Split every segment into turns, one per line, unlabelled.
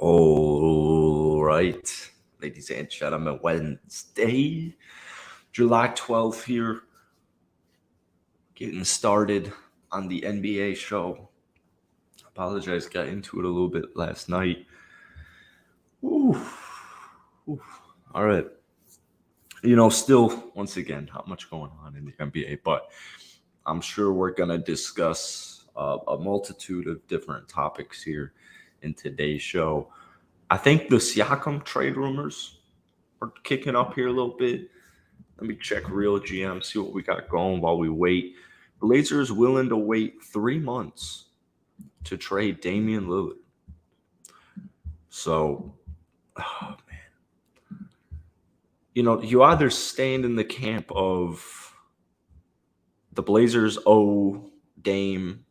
All right, ladies and gentlemen, Wednesday, July 12th here, getting started on the NBA show. Apologize, got into it a little bit last night. Oof. All right. Still, once again, not much going on in the NBA, but I'm sure we're going to discuss a multitude of different topics here in today's show. I think the Siakam trade rumors are kicking up here a little bit. Let me check Real GM, see what we got going while we wait. Blazers willing to wait 3 months to trade Damian Lillard. So, oh man. You either stand in the camp of the Blazers owe Dame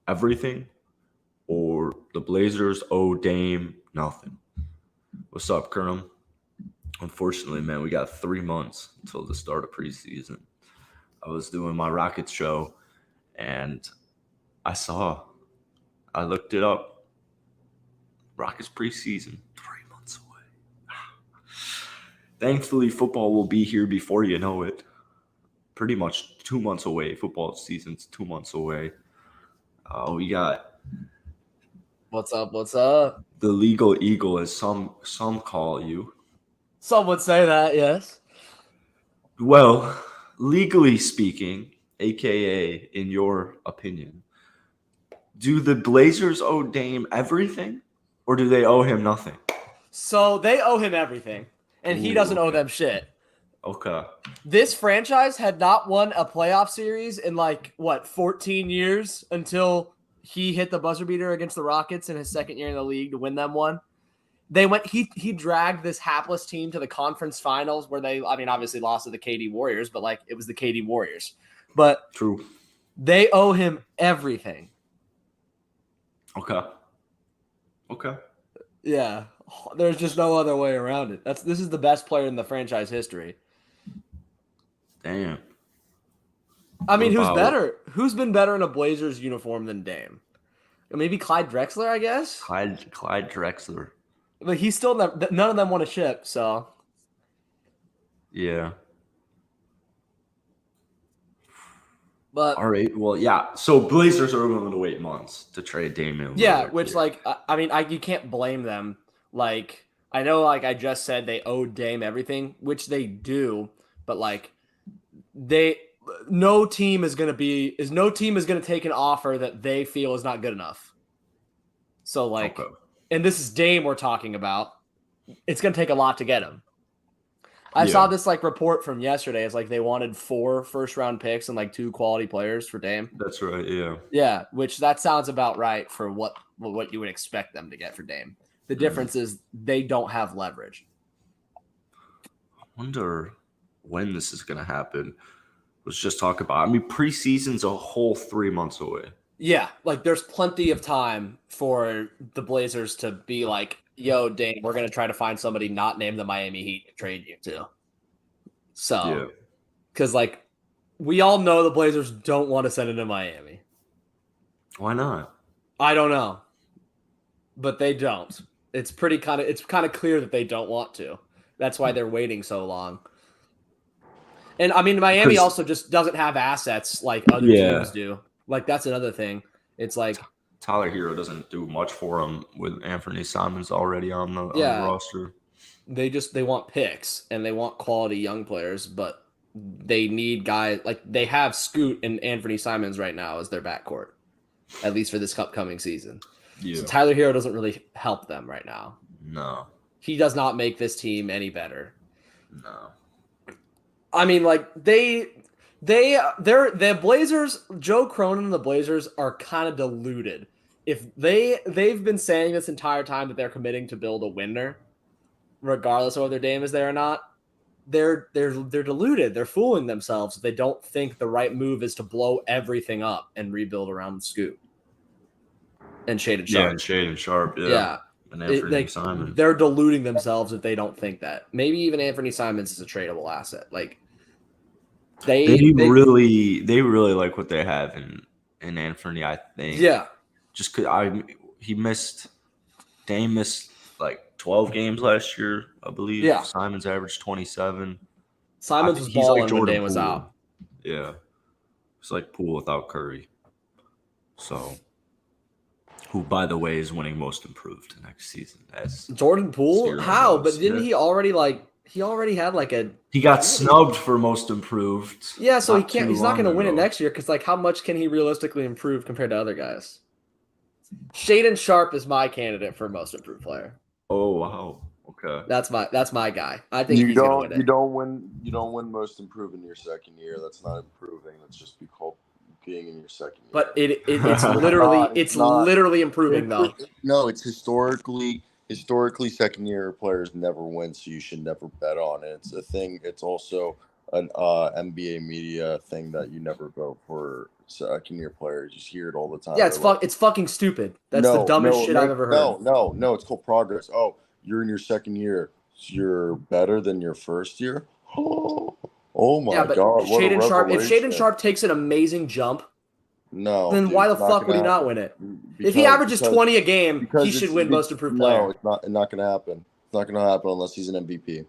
everything, or the Blazers owe Dame nothing. What's up, Kerem? Unfortunately, man, we got 3 months until the start of preseason. I was doing my Rockets show, and I looked it up. Rockets preseason, 3 months away. Thankfully, football will be here before you know it. Pretty much 2 months away. Football season's 2 months away. We got...
What's up?
The legal eagle, as some call you.
Some would say that, yes.
Well, legally speaking, aka in your opinion, do the Blazers owe Dame everything, or do they owe him nothing?
So they owe him everything, and he doesn't owe them shit.
Okay.
This franchise had not won a playoff series in 14 years until he hit the buzzer beater against the Rockets in his second year in the league to win them one. He dragged this hapless team to the conference finals where they, obviously lost to the KD Warriors, but it was the KD Warriors. But
true,
they owe him everything.
Okay.
Yeah. There's just no other way around it. This is the best player in the franchise history.
Damn.
Who's better? Who's been better in a Blazers uniform than Dame? Maybe Clyde Drexler, I guess.
Clyde Drexler.
But he's still none of them won a chip, so.
Yeah.
But
all right, well, yeah. So Blazers are willing to wait months to trade Damian Lillard.
Yeah, which you can't blame them. I know, I just said they owe Dame everything, which they do, but no team is going to take an offer that they feel is not good enough. So
okay.
And this is Dame we're talking about. It's going to take a lot to get him. I saw this report from yesterday. It's they wanted 4 first-round picks and 2 quality players for Dame.
That's right, yeah.
Yeah, which that sounds about right for what you would expect them to get for Dame. The difference is they don't have leverage.
I wonder when this is going to happen. Let's just talk about preseason's a whole 3 months away.
Yeah, there's plenty of time for the Blazers to be yo, Dame, we're going to try to find somebody not named the Miami Heat to trade you to. So, because we all know the Blazers don't want to send it to Miami.
Why not?
I don't know, but they don't. It's kind of clear that they don't want to. That's why they're waiting so long. And Miami also just doesn't have assets like other teams do. That's another thing. It's
Tyler Hero doesn't do much for him with Anthony Simons already on the roster.
They want picks and they want quality young players, but they need guys they have Scoot and Anthony Simons right now as their backcourt, at least for this upcoming season. Yeah. So Tyler Hero doesn't really help them right now.
No.
He does not make this team any better.
No.
The Blazers, Joe Cronin and the Blazers are kind of deluded. If they've been saying this entire time that they're committing to build a winner, regardless of whether Dame is there or not, they're deluded. They're fooling themselves. They don't think the right move is to blow everything up and rebuild around Scoot and Shaden Sharp.
Yeah, and Shaden Sharp. Yeah. And Anthony Simons.
They're deluding themselves if they don't think that. Maybe even Anthony Simons is a tradable asset. They really like what they have in Anthony, I think. Yeah.
Just because he missed Dame missed like 12 games last year, I believe.
Yeah.
Simons averaged 27.
Simons was
He's like
balling when
Jordan
Dame was
Poole.
out.
Yeah. It's like Poole without Curry. So, who, by the way, is winning most improved next season? As
Jordan Poole?
Cyro
How?
knows.
But didn't
Yeah.
he already had like a
He got snubbed for most improved.
Yeah, so
not too
he's not
long
gonna win it
ago.
next year because like how much can he realistically improve compared to other guys? Shaden Sharp is my candidate for most improved player.
Oh wow. Okay.
That's my guy. I think
You
he's gonna win it.
you don't win most improved in your second year. That's not improving. That's just be called being in your second year.
But it's literally improving though.
No, it's historically second year players never win, so you should never bet on it. It's a thing. It's also an NBA media thing that you never vote for second year players. You hear it all the time.
Yeah, it's fucking stupid. That's the dumbest shit I've ever heard.
No, it's called progress. Oh, you're in your second year. So you're better than your first year. Oh my God! What
Shaden
a
Sharp. If
revelation.
Shaden Sharp takes an amazing jump,
then
why the fuck would he not win it? If he averages 20 a game, he should win most improved player.
No, it's not going to happen. It's not going to happen unless he's an MVP.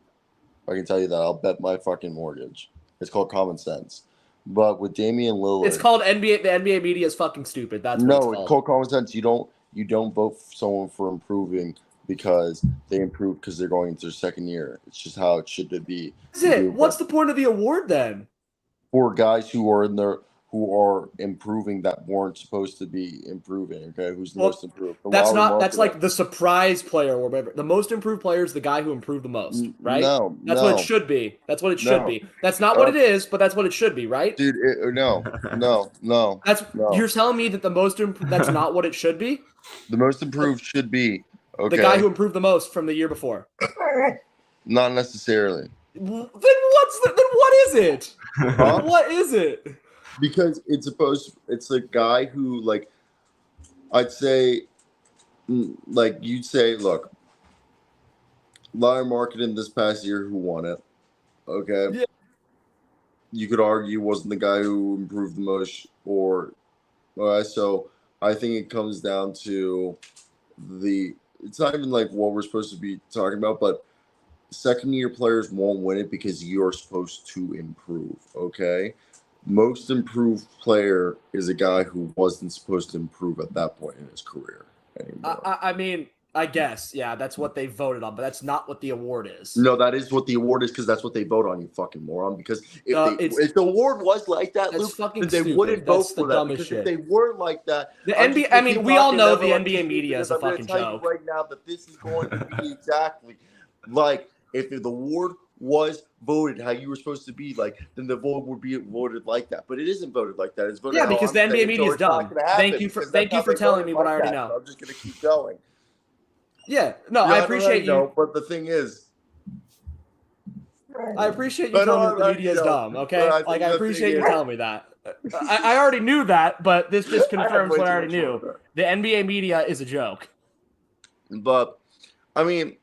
I can tell you that. I'll bet my fucking mortgage. It's called common sense. But with Damian Lillard,
it's called NBA. The NBA media is fucking stupid. That's what
it's called common sense. You don't vote for someone for improving because they improved because they're going into their second year. It's just how it should be.
What's the point of the award then?
For guys who are improving that weren't supposed to be improving. Okay, who's the most improved?
That's like the surprise player or whatever. The most improved player is the guy who improved the most, right? That's what it should be. That's what it should be. That's not what it is, but that's what it should be, right?
Dude, no.
You're telling me that that's not what it should be?
The most improved should be
the guy who improved the most from the year before.
Not necessarily.
Then what is it?
Huh?
What is it?
Because it's a guy who, like, I'd say, like, you'd say, look, Larry Marketing this past year who won it, okay?
Yeah.
You could argue wasn't the guy who improved the most, so I think it comes down to it's not even like what we're supposed to be talking about, but second year players won't win it because you're supposed to improve, okay? Most improved player is a guy who wasn't supposed to improve at that point in his career anymore.
I mean, I guess, yeah, that's what they voted on, but that's not what the award is.
No, that is what the award is because that's what they vote on, you fucking moron. Because if the award was like that, Luke, then they wouldn't vote for that. Because if they were like that,
the NBA. I mean, we all know the NBA media is a fucking joke.
Right now, that this is going to be exactly like if the award was voted how you were supposed to be, like, then the vote would be voted like that. But it isn't voted like that. It's voted
because the NBA media is dumb. Thank you for telling me what I already know.
So I'm just gonna keep going.
Yeah, no, I appreciate you.
But the thing is,
I appreciate you telling me the media is dumb. Okay, like I appreciate you telling me that. I already knew that, but this just confirms what I already knew. The NBA media is a joke.
But I mean,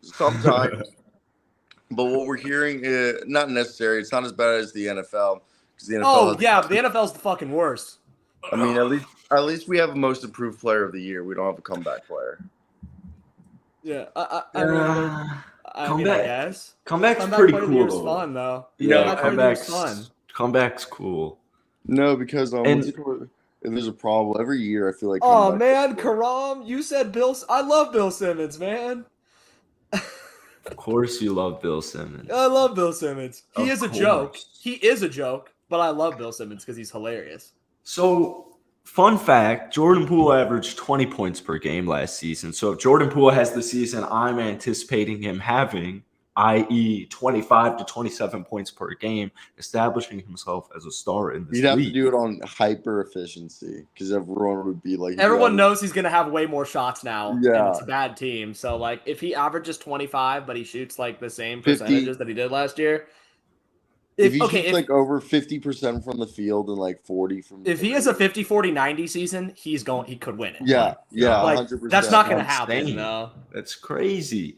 sometimes. But what we're hearing is not necessary. It's not as bad as the NFL. The NFL
the NFL's the fucking worst.
I mean, at least we have a most improved player of the year. We don't have a comeback player.
Yeah, I guess
comeback's pretty cool.
It's fun though.
Yeah, comeback's cool.
No, because there's a problem every year. I feel like.
Oh man, Karam, you said I love Bill Simmons, man.
Of course you love Bill Simmons.
I love Bill Simmons. He is a joke. He is a joke, but I love Bill Simmons because he's hilarious.
So, fun fact, Jordan Poole averaged 20 points per game last season. So if Jordan Poole has the season I'm anticipating him having, i.e. 25 to 27 points per game, establishing himself as a star in this league.
You'd have to do it on hyper efficiency because everyone would be like...
Everyone knows he's going to have way more shots now. Yeah. And it's a bad team. So, like, if he averages 25, but he shoots, like, the same percentages that he did last year...
If he shoots, like, over 50% from the field and, like, 40 from...
If he has a 50, 40, 90 season, he could win it.
Yeah,
like,
100%.
That's not going to happen, though.
That's crazy.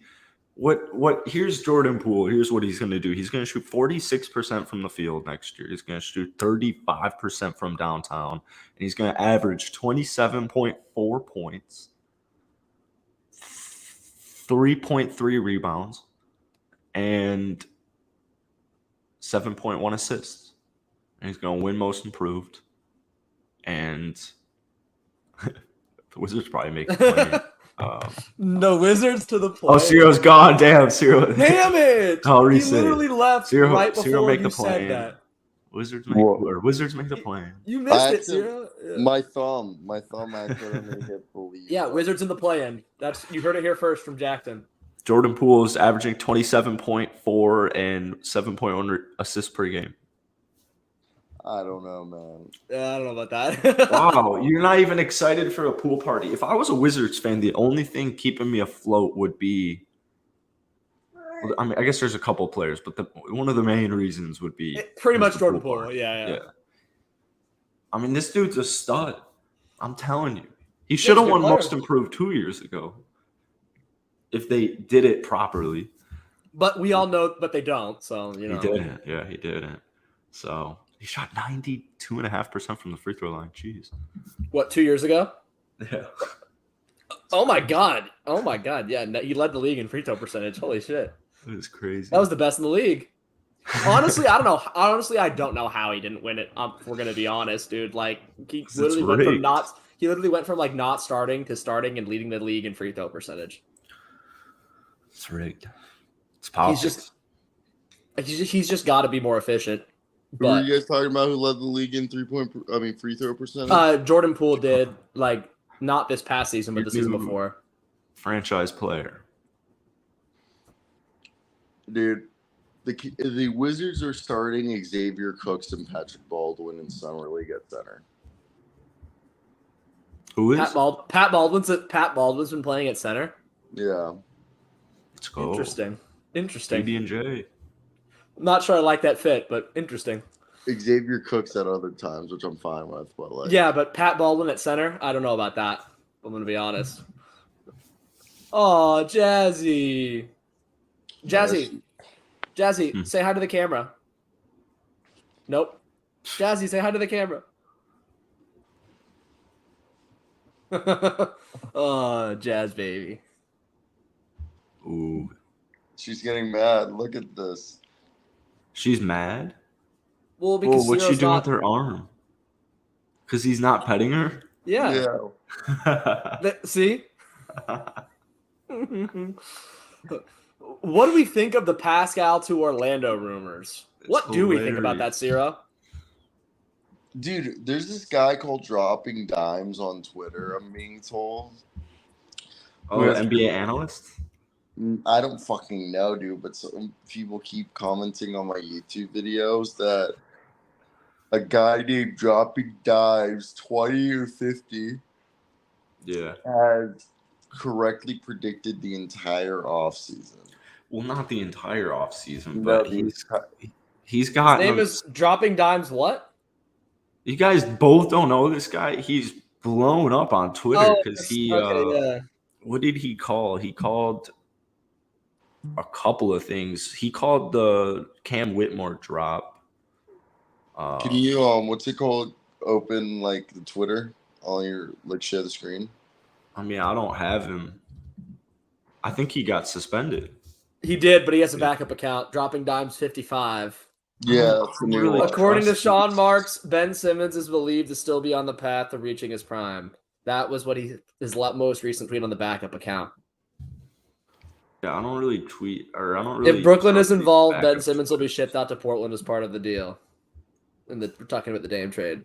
Here's Jordan Poole. Here's what he's going to do. He's going to shoot 46% from the field next year. He's going to shoot 35% from downtown. And he's going to average 27.4 points, 3.3 rebounds, and 7.1 assists. And he's going to win Most Improved. And the Wizards probably make the play.
The Wizards to the play.
Oh, Cyro's gone. Damn, Cyro.
Damn it!
I'll
He
reset.
literally left
Cyro,
right
Cyro
before
make
you
the
said
plan.
that.
Wizards make the plan.
You missed
I
it,
accident-
Cyro. Yeah.
My thumb accidentally hit believe.
Yeah, Wizards in the play-in. You heard it here first from Jackson.
Jordan Poole is averaging 27.4 and 7.1 assists per game.
I don't know, man.
I don't know about that.
Wow, you're not even excited for a pool party. If I was a Wizards fan, the only thing keeping me afloat would be, I mean, I guess there's a couple of players, but one of the main reasons would be
Pretty much
the
Jordan
pool
Poole.
party.
Yeah.
I mean, this dude's a stud. I'm telling you. He should have
good
won
player.
Most Improved 2 years ago if they did it properly.
But we all know, but they don't. So you know,
He didn't. Yeah, he didn't. So he shot 92.5% from the free throw line. Jeez.
What, 2 years ago?
Yeah.
Oh my god. Yeah, he led the league in free throw percentage. Holy shit,
It was crazy.
that was the best in the league. Honestly, I don't know. I don't know how he didn't win it. If we're gonna be honest, dude. Like he literally went from
rigged.
not starting to starting and leading the league in free throw percentage.
It's rigged. It's politics.
He's just got to be more efficient.
Who were
But
you guys talking about? Who led the league in free throw percentage?
Jordan Poole did, like, not this past season, but the season before.
Franchise player.
Dude, the Wizards are starting Xavier Cooks and Patrick Baldwin in summer league at center.
Who is?
Pat Baldwin's been playing at center.
Yeah.
Let's go.
Interesting.
BD&J.
I'm not sure I like that fit, but interesting.
Xavier Cooks at other times, which I'm fine with. But like,
Yeah, but Pat Baldwin at center, I don't know about that. I'm gonna be honest. Oh, Jazzy, say hi to the camera. Nope. Jazzy, say hi to the camera. Oh, Jazz baby.
Ooh.
she's getting mad. Look at this.
She's mad?
Well, because
What's she
Cyro's
doing
not.
with her arm? Because he's not petting her?
Yeah. See. What do we think of the Pascal to Orlando rumors? What do we think about that, Cyro?
Dude, there's this guy called Dropping Dimes on Twitter, I'm being told.
Oh, NBA analyst?
I don't fucking know, dude, but some people keep commenting on my YouTube videos that a guy named Dropping Dimes 20 or 50
Yeah.
has correctly predicted the entire offseason.
Well, not the entire offseason,
No,
but he's got.
His name is Dropping Dimes what?
You guys both don't know this guy. He's blown up on Twitter because what did he call? He called a couple of things. He called the Cam Whitmore drop.
Can you what's it called? Open like the Twitter on your share the screen.
I mean, I don't have him. I think he got suspended.
He did, but he has a backup account. Dropping Dimes 55.
Yeah, that's the new
Really?
one.
According to
trust
Sean
these.
Marks, Ben Simmons is believed to still be on the path to reaching his prime. That was what his most recent tweet on the backup account.
Yeah, I don't really tweet or I don't really.
If Brooklyn is
trust these
involved, Ben
backup
Simmons will be
Twitters.
shipped out to Portland as part of the deal. We're talking about the Dame trade.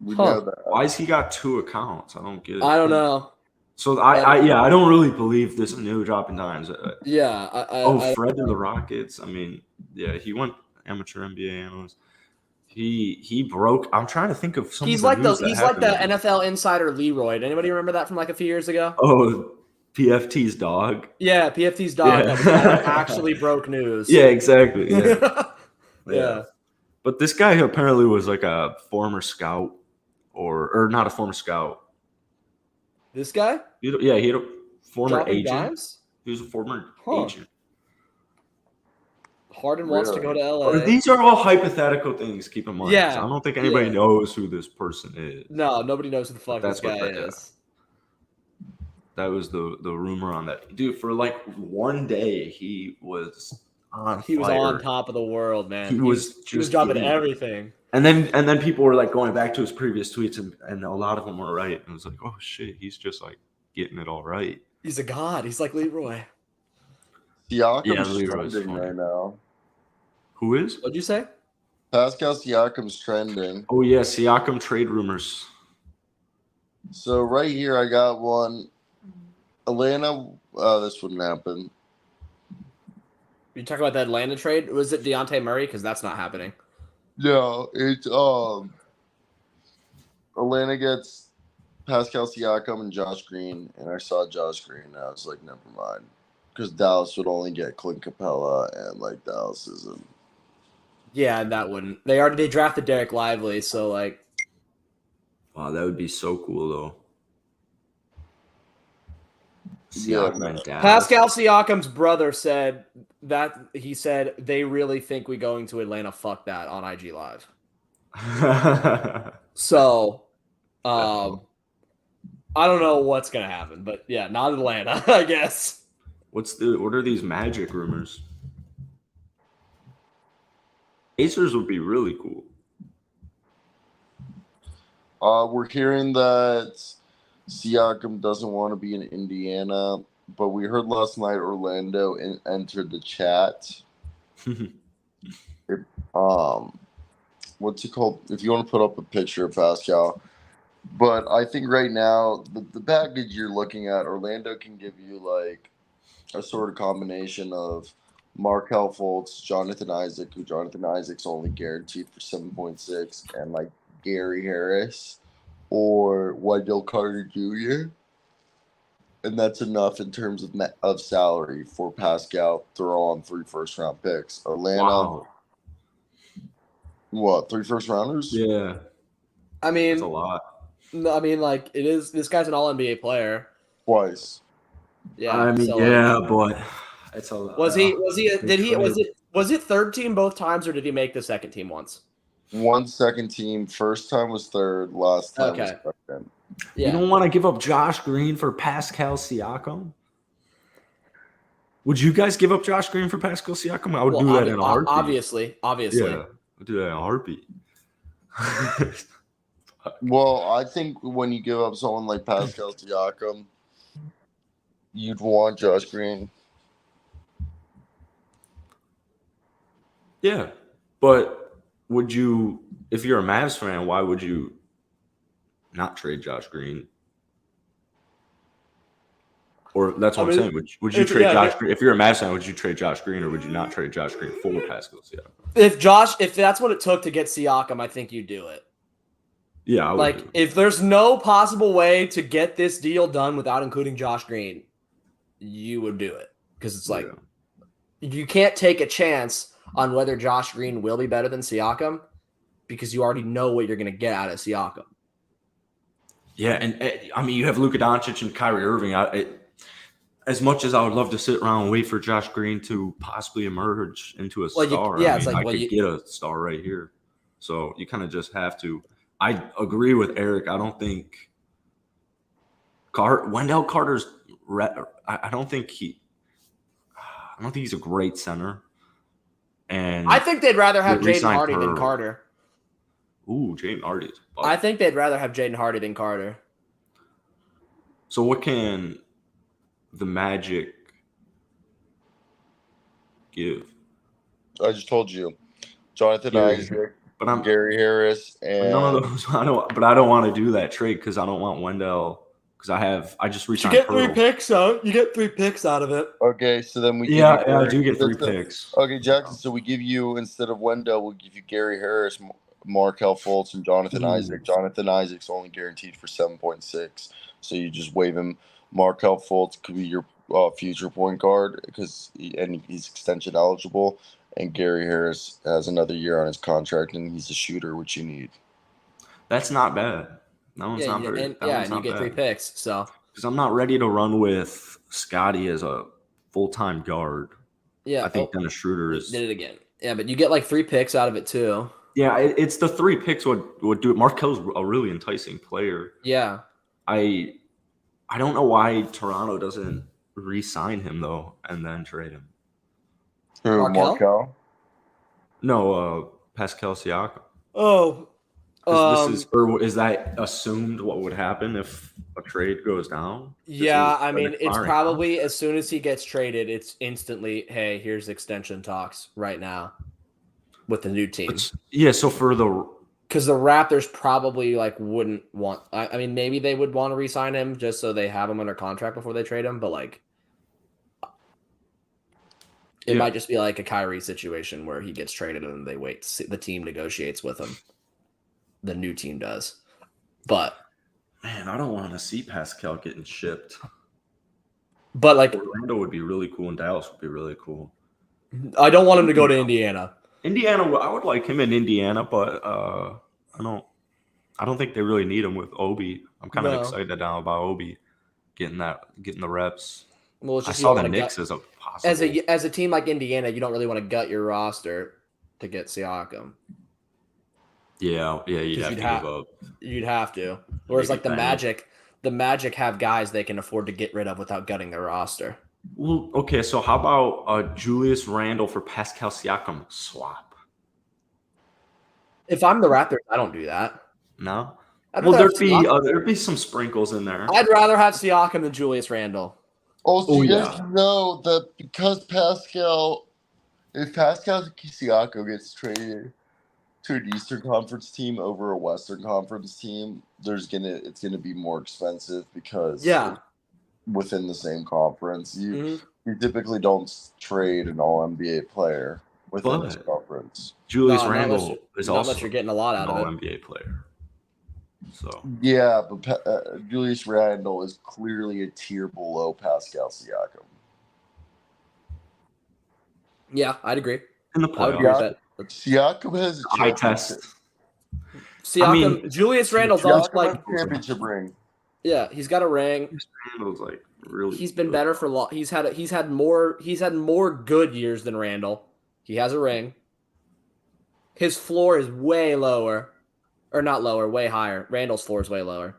We
Huh.
know that.
Why has he got 2 accounts? I don't get it.
I don't know.
So I don't really believe this new Dropping Dimes.
Yeah.
Fred to the Rockets. I mean, yeah, he went amateur NBA analyst. He broke. I'm trying to think of some.
He's
of
like
news
the
that happened.
NFL insider Leroy. Anybody remember that from like a few years ago?
Oh, PFT's dog.
Yeah, PFT's dog.
Yeah.
That actually broke news.
Yeah, exactly. Yeah.
Yeah.
But this guy apparently was like a former scout, or not a former scout.
This guy?
He had a former
Dropping
agent.
Dimes?
He was a former
Huh.
agent.
Harden wants to go to LA.
These are all hypothetical things. Keep in mind.
Yeah.
I don't think anybody
Yeah.
knows who this person is.
No, nobody knows who the fuck this
That's what
guy
that-
is.
That was the rumor on that. Dude, for like one day, he was on
He was
fire.
on top of the world, man.
He was
he was
just
dropping
getting it.
everything.
And then people were like going back to his previous tweets, and a lot of them were right. And it was like, oh shit, he's just like getting it all right.
He's a god. He's like Leroy.
Siakam's
Leroy's
trending
funny.
right now.
Who is?
What'd you say?
Pascal Siakam's trending.
Oh yeah, Siakam trade rumors.
So right here, I got one. Atlanta. This wouldn't happen.
You talk about the Atlanta trade? Was it Deontay Murray? Because that's not happening.
No, it's Atlanta gets Pascal Siakam and Josh Green, and I saw Josh Green, and I was like, never mind, because Dallas would only get Clint Capella, and like Dallas isn't.
Yeah, that wouldn't. They drafted Derek Lively, so like.
Wow, that would be so cool though.
Yeah,
Siakam and Dallas.
Pascal Siakam's brother said that he said they really think we going to Atlanta. Fuck that on IG Live. So, I don't know what's gonna happen, but yeah, not Atlanta, I guess.
What are these Magic rumors? Pacers would be really cool.
We're hearing that Siakam doesn't want to be in Indiana, but we heard last night Orlando entered the chat. What's it called? If you want to put up a picture of Pascal. But I think right now, the package you're looking at, Orlando can give you like a sort of combination of Markelle Fultz, Jonathan Isaac, who Jonathan Isaac's only guaranteed for 7.6, and like Gary Harris or Wendell Carter Jr. And that's enough in terms of salary for Pascal. Throw on 3 first-round picks. Atlanta,
Wow.
what, 3 first-rounders?
Yeah,
I mean,
that's a lot.
I mean, like it is. This guy's an All NBA player.
Twice.
Yeah,
I mean,
so,
yeah, but it's a lot.
Was it third team both times, or did he make the second team once?
One second team. First time was third. Last time was second.
Yeah.
You don't want to give up Josh Green for Pascal Siakam? Would you guys give up Josh Green for Pascal Siakam? I would do that in a heartbeat.
Obviously.
Yeah, I'd do that in a heartbeat.
Well, I think when you give up someone like Pascal Siakam, you'd want Josh Green.
Yeah, but would you, if you're a Mavs fan, why would you not trade Josh Green? Or that's what I'm saying. Would you trade Josh Green? If you're a Mavs fan, would you trade Josh Green, or would you not trade Josh Green for Pascal Siakam?
If that's what it took to get Siakam, I think you'd do it.
Yeah, I would.
Like, if there's no possible way to get this deal done without including Josh Green, you would do it. Because it's like, you can't take a chance on whether Josh Green will be better than Siakam because you already know what you're going to get out of Siakam.
Yeah, and I mean, you have Luka Doncic and Kyrie Irving. As much as I would love to sit around and wait for Josh Green to possibly emerge into a star, I could get a star right here. So you kind of just have to. I agree with Eric. I don't think Wendell Carter's. I don't think he's a great center. And
I think they'd rather have Jaden Hardy than Carter.
Ooh, Jaden Hardy.
I think they'd rather have Jaden Hardy than Carter.
So what can the Magic give?
I just told you, Jonathan Isaac, Gary Harris, and
none of those. I don't want to do that trade because I don't want Wendell. Because I just reached.
You get 3 picks out. You get 3 picks out of it.
Okay, so then we.
I do get 3 picks.
Okay, Jackson. So we give you, instead of Wendell, we'll give you Gary Harris, Markelle Fultz, and Jonathan Isaac. Jonathan Isaac's only guaranteed for 7.6, so you just waive him. Markelle Fultz could be your future point guard because he's extension eligible, and Gary Harris has another year on his contract, and he's a shooter, which you need.
That's not bad. That one's not very.
And you get 3 picks. So
because I'm not ready to run with Scotty as a full-time guard.
Yeah,
I think Dennis Schroeder
did it again. Yeah, but you get like 3 picks out of it too.
Yeah, it's the 3 picks would do it. Markel's a really enticing player.
Yeah,
I I don't know why Toronto doesn't re-sign him though and then trade him.
Who,
Markel?
Markel?
No, Pascal Siakam.
Oh,
'Cause this is, or is that assumed what would happen if a trade goes down?
yeah. I mean, it's
expiring
probably
contract.
as soon as he gets traded, it's instantly, hey, here's extension talks right now with the new team.
Yeah, so for the
Because the Raptors probably like wouldn't want. I mean, maybe they would want to re-sign him just so they have him under contract before they trade him. But like, it might just be like a Kyrie situation where he gets traded and they wait. The team negotiates with him. The new team does. But
man, I don't want to see Pascal getting shipped.
But like,
Orlando would be really cool, and Dallas would be really cool.
I don't want him to go to Indiana.
Indiana, I would like him in Indiana, but I don't think they really need him with Obi. I'm kind of excited now about Obi getting the reps.
Well, it's
I
just
saw the Knicks as a possible.
As a team like Indiana, you don't really want to gut your roster to get Siakam.
Yeah, you'd have to give up.
You'd have to. Whereas like the Magic have guys they can afford to get rid of without gutting their roster.
Well, okay, so how about a Julius Randle for Pascal Siakam swap?
If I'm the Raptors, I don't do that.
No? There'd be some sprinkles in there.
I'd rather have Siakam than Julius Randle.
Also, you guys know that because if Pascal Siakam gets traded to an Eastern Conference team over a Western Conference team, it's gonna be more expensive because within the same conference, you typically don't trade an All NBA player within this conference.
Julius Randle is also
unless you're getting a lot out of it.
All NBA player. So
yeah, but Julius Randle is clearly a tier below Pascal Siakam.
Yeah, I'd agree.
In the
playoffs,
Siakam has a
eye test.
Siakam, Julius Randle's on like
championship ring.
Yeah, he's got a ring.
Randle's like really.
He's been better for long. He's had more good years than Randle. He has a ring. His floor is way lower, or not lower, way higher. Randle's floor is way lower.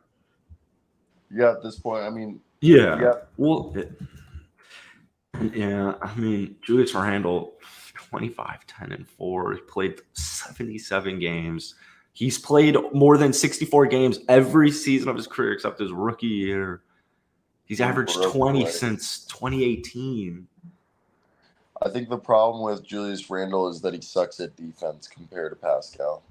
Yeah, at this point, I mean.
Yeah. Well. I mean, Julius Randle, 25, 10, and 4. He played 77 games. He's played more than 64 games every season of his career except his rookie year. He's averaged 20 since 2018.
I think the problem with Julius Randle is that he sucks at defense compared to Pascal.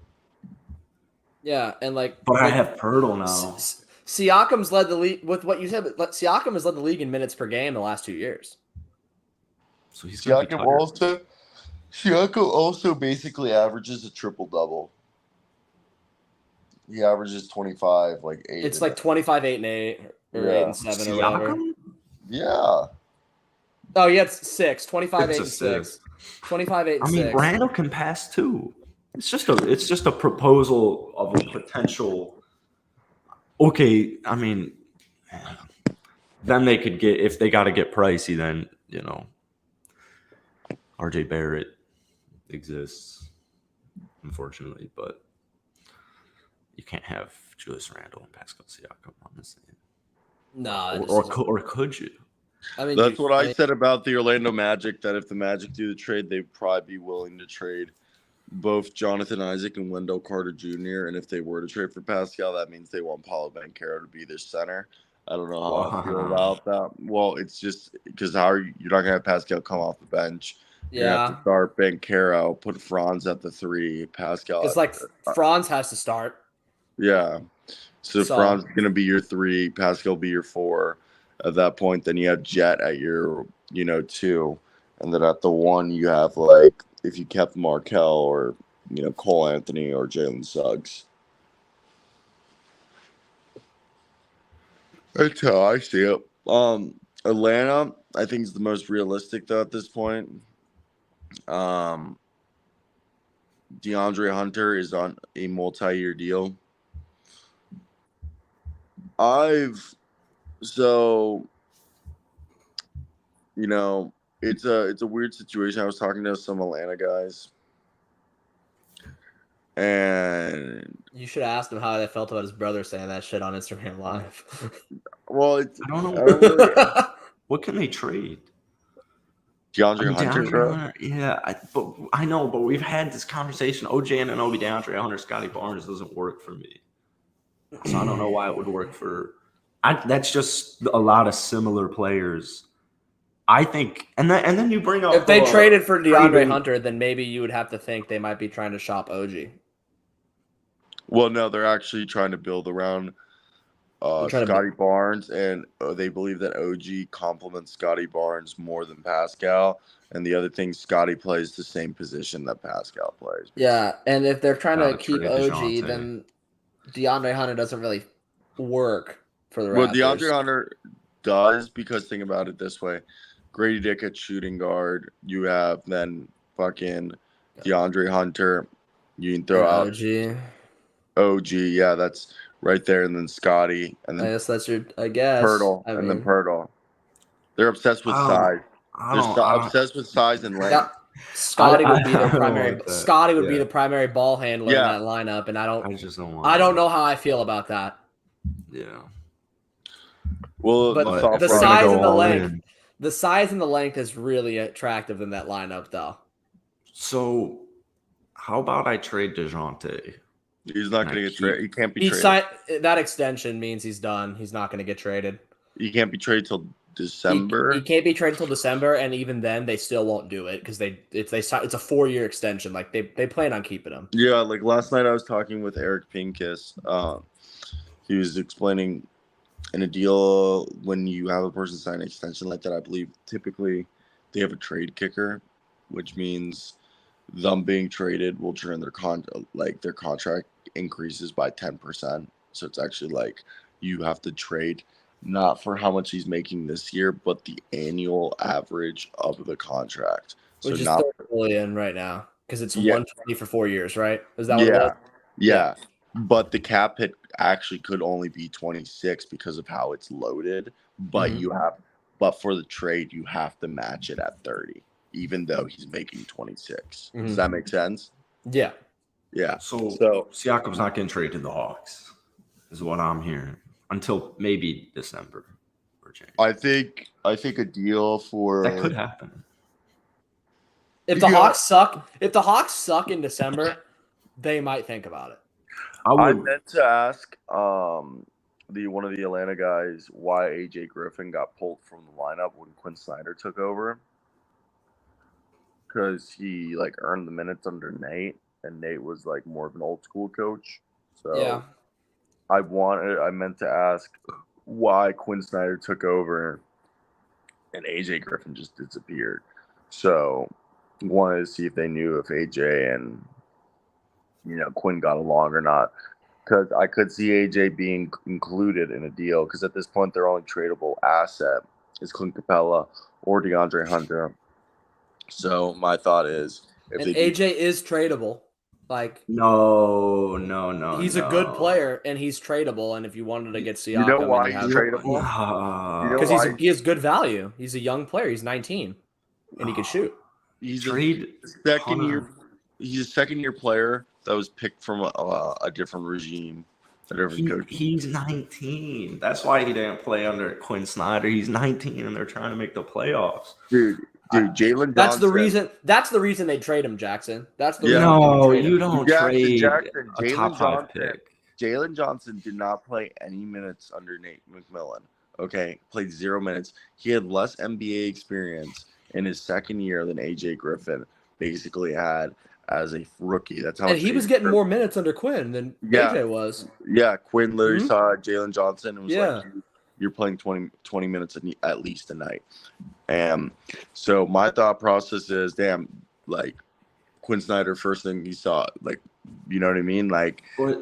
Yeah, and
but I have Pirtle now.
Siakam's led the league with what you said. But Siakam has led the league in minutes per game the last 2 years.
So he's
Siakam also basically averages a triple-double. He averages 25, like 8.
It's like 25, 8, and 8, or 8 and 7, or whatever.
Yeah.
Oh, yeah, it's 6. 25, 8, and 6. 25, 8, and 6.
I mean, Randle can pass too. It's just a proposal of a potential. Okay, I mean, then they could get, if they got to get pricey, then RJ Barrett exists, unfortunately, but you can't have Julius Randle and Pascal Siakam on the same.
No,
or could you?
I mean, that's what I said about the Orlando Magic. That if the Magic do the trade, they'd probably be willing to trade both Jonathan Isaac and Wendell Carter Jr. And if they were to trade for Pascal, that means they want Paolo Banchero to be their center. I don't know how I feel about that. Well, it's just because you're not gonna have Pascal come off the bench. You have to start Banchero, put Franz at the 3, Pascal.
It's like Franz has to start.
Yeah. So Franz is going to be your 3, Pascal will be your 4. At that point, then you have Jet at your, 2. And then at the 1, you have, like, if you kept Markel or, Cole Anthony or Jalen Suggs. That's how I see it. Atlanta, I think, is the most realistic, though, at this point. DeAndre Hunter is on a multi-year deal. It's a weird situation. I was talking to some Atlanta guys, and
You should have asked him how they felt about his brother saying that shit on Instagram Live.
Well,
I don't know.
I don't really.
What can they trade?
DeAndre
I mean,
Hunter,
DeAndre
bro.
Hunter, yeah, I know, but we've had this conversation. OJ and Anobi, DeAndre Hunter, Scotty Barnes doesn't work for me. So I don't know why it would work for. That's just a lot of similar players. I think, and then you bring up
If they traded for DeAndre
trading-
Hunter, then maybe you would have to think they might be trying to shop OG.
Well, no, they're actually trying to build around
trying to
Scotty Barnes, and they believe that OG complements Scotty Barnes more than Pascal. And the other thing, Scotty plays the same position that Pascal plays.
Yeah, and if they're trying to
Gotta
keep
trade
OG,
DeJounte.
then DeAndre Hunter doesn't really work for the Raptors.
Well, DeAndre Hunter does, because think about it this way: Grady Dick at shooting guard. You have then fucking DeAndre Hunter. You can throw out
OG.
OG. Yeah, that's right there, and then Scotty, and
I
then
guess that's your. I guess.
Pirtle,
I
and then
mean,
Pirtle. They're obsessed with size.
I
They're
don't.
obsessed with size and length.
yeah, Scotty would be
I
their
don't
primary.
like that.
Scotty would be
Yeah.
the primary ball handler
Yeah.
in that lineup, and
I just don't want.
I don't know how I feel about that.
Yeah.
Well,
But
the
the
thought process-
size and the
all
length.
in.
The size and the length is really attractive in that lineup, though.
So, how about I trade DeJounte?
He's not going to get traded. He can't be
He
traded.
signed that extension means he's done. He's not going to get traded.
He can't be traded till December.
He can't be traded till December, and even then, they still won't do it because it's a 4-year extension. Like they plan on keeping him.
Yeah, like last night I was talking with Eric Pincus. He was explaining in a deal when you have a person sign an extension like that, I believe typically they have a trade kicker, which means them being traded will turn their contract increases by 10%. So it's actually like you have to trade not for how much he's making this year, but the annual average of the contract.
Which is
not
30 million right now because it's
Yeah.
120 for 4 years, right? Is that what it was?
Yeah. But the cap hit actually could only be 26 because of how it's loaded. But
Mhm.
but for the trade, you have to match it at 30, even though he's making 26.
Mhm.
Does that make sense?
Yeah.
Yeah.
So Siakam's not getting traded to the Hawks, is what I'm hearing, until maybe December or January.
I think a deal for
That could happen.
If the Hawks suck in December, they might think about it.
I meant to ask one of the Atlanta guys why AJ Griffin got pulled from the lineup when Quinn Snyder took over, because he earned the minutes under Nate, and Nate was more of an old school coach. So
Yeah.
I meant to ask why Quinn Snyder took over and AJ Griffin just disappeared. So wanted to see if they knew if AJ and Quinn got along or not, because I could see AJ being included in a deal, because at this point their only tradable asset is Clint Capella or DeAndre Hunter. So my thought is if
And AJ is tradable.
No.
He's a good player and he's tradable. And if you wanted to get Siakam,
You know why
and
he's tradable?
Because he has good value. He's a young player. He's 19, and he can shoot.
He's
Trade
a second year. He's a second-year player that was picked from a different regime, a different coach.
He's 19. That's why he didn't play under Quinn Snyder. He's 19, and they're trying to make the playoffs.
Dude, Jalen Johnson.
That's the reason they trade him, Jackson. That's the
Yeah.
reason.
No,
they trade
you
him.
don't
Jackson,
trade a
Jalen
top 5
Johnson.
pick.
Jalen Johnson did not play any minutes under Nate McMillan. Okay, played 0 minutes. He had less NBA experience in his second year than AJ Griffin basically had as a rookie. That's how.
And he was getting more minutes under Quinn than AJ was.
Yeah, Quinn literally saw Jalen Johnson and was like, "You're playing 20 minutes at least a night." And so my thought process is, damn, Quinn Snyder, first thing he saw, you know what I mean?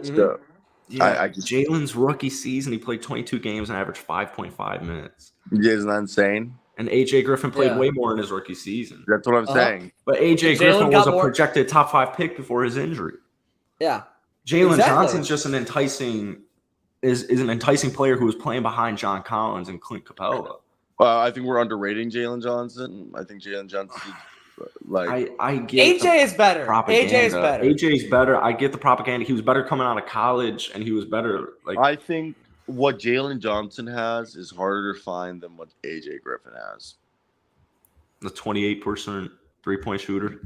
So.
Yeah, Jalen's rookie season, he played 22 games and averaged 5.5 minutes.
Yeah, isn't that insane?
And AJ Griffin played way more in his rookie season.
That's what I'm saying.
But AJ Griffin was a projected top 5 pick before his injury.
Yeah.
Jalen Johnson's just an enticing player who was playing behind John Collins and Clint Capella.
I think we're underrating Jalen Johnson. I think Jalen Johnson Like
I get
AJ is better.
propaganda.
AJ is better.
AJ's better. I get the propaganda. He was better coming out of college, and he was better. Like
I think what Jalen Johnson has is harder to find than what AJ Griffin has.
the 28% 3-point shooter.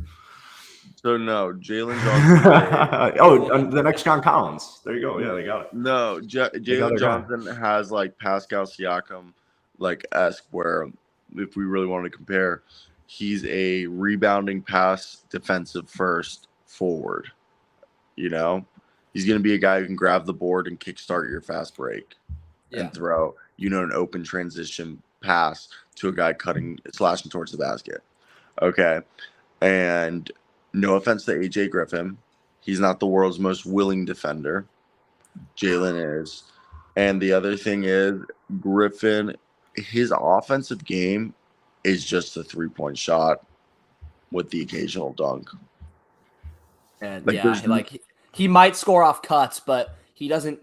So no, Jalen Johnson.
Oh, the next John Collins. There you go. Yeah, they got it.
No, Jalen Johnson has like Pascal Siakam, like esque where if we really want to compare, he's a rebounding pass defensive first forward. You know, he's going to be a guy who can grab the board and kickstart your fast break and throw, an open transition pass to a guy slashing towards the basket. Okay. And no offense to AJ Griffin, he's not the world's most willing defender. Jalen is. And the other thing is, Griffin, his offensive game is just a 3-point shot with the occasional dunk.
And he might score off cuts, but he doesn't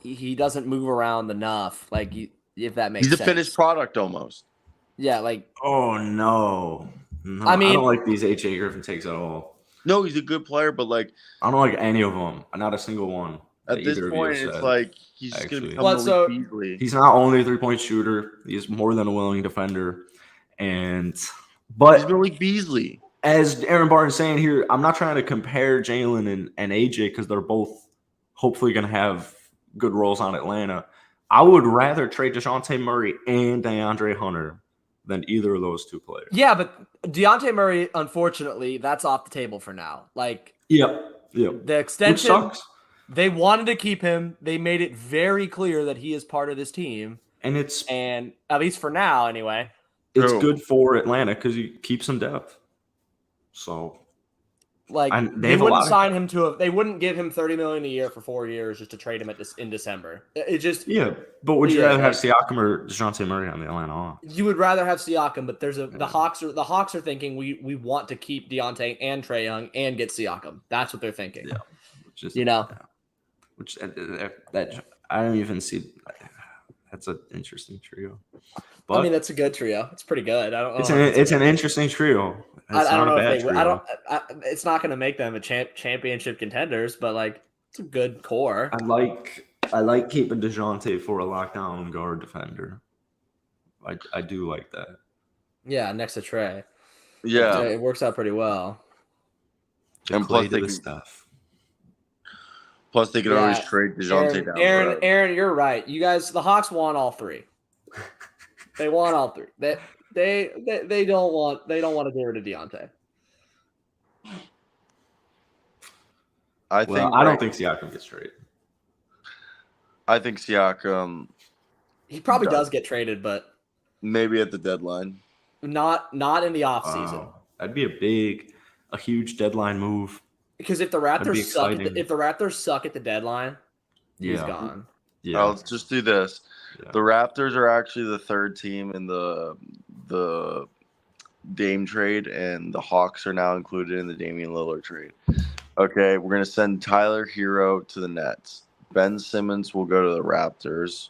move around enough. Like if that makes sense.
He's a finished product almost.
Yeah, like
oh no.
I mean,
I don't like these AJ Griffin takes at all.
No, he's a good player, but like
I don't like any of them. Not a single one.
At this point, it's like he's just going to become Malik Beasley.
He's not only a 3-point shooter; he's more than a willing defender. But
he's Malik Beasley.
As Aaron Barton's saying here, I'm not trying to compare Jalen and AJ because they're both hopefully going to have good roles on Atlanta. I would rather trade DeJounte Murray and DeAndre Hunter than either of those two players.
Yeah, but DeJounte Murray, unfortunately, that's off the table for now. Like,
the
extension,
which sucks.
They wanted to keep him. They made it very clear that he is part of this team, and at least for now, anyway,
it's good for Atlanta because he keeps some depth. So,
like, they wouldn't sign him they wouldn't give him $30 million a year for 4 years just to trade him in December. It just
But would you rather have Siakam or DeJounte Murray on the Atlanta?
You would rather have Siakam, but the Hawks are thinking we want to keep Deontay and Trae Young and get Siakam. That's what they're thinking.
Yeah, which that I don't even see. That's an interesting trio. But
I mean, that's a good trio. It's pretty good.
It's an interesting trio.
I don't know if they. I don't. It's not going to make them a championship contenders, but like it's a good core.
I like keeping DeJounte for a lockdown guard defender. I do like that.
Yeah, next to Trae.
Yeah,
it works out pretty well.
And plus they can always trade DeJounte down.
Aaron, you're right. You guys, the Hawks want all three. They want all three. They don't want to get rid of Deontay.
I don't think Siakam gets traded.
I think Siakam.
He probably does get traded, but
maybe at the deadline.
Not in the offseason.
That'd be a huge deadline move.
Because if the Raptors suck at the deadline, he's gone.
Yeah. Let's just do this. Yeah. The Raptors are actually the third team in the Dame trade, and the Hawks are now included in the Damian Lillard trade. Okay, we're gonna send Tyler Hero to the Nets. Ben Simmons will go to the Raptors.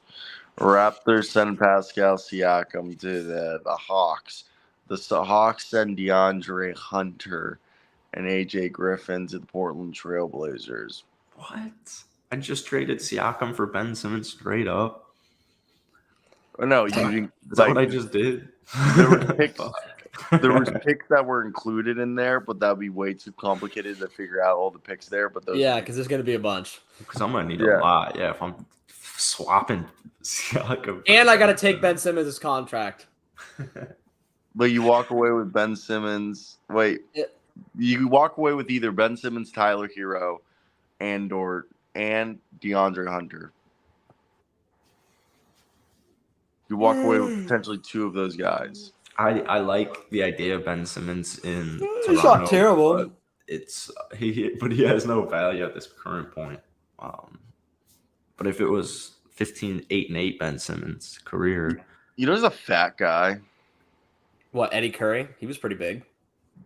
Raptors send Pascal Siakam to the Hawks. The Hawks send DeAndre Hunter and AJ Griffin to the Portland Trail Blazers.
What? I just traded Siakam for Ben Simmons straight up.
Oh, no,
is that what I just did?
There were picks. There was picks that were included in there, but that'd be way too complicated to figure out all the picks there. But those
because there's gonna be a bunch.
Because I'm gonna need a lot. Yeah, if I'm swapping Siakam.
And I gotta take Ben Simmons' contract.
But you walk away with Ben Simmons. Wait. You walk away with either Ben Simmons, Tyler Hero, and DeAndre Hunter. You walk away with potentially two of those guys.
I like the idea of Ben Simmons in Toronto.
He's not terrible.
But he has no value at this current point. But if it was 15-8-8 Ben Simmons career,
he's a fat guy.
What, Eddie Curry? He was pretty big.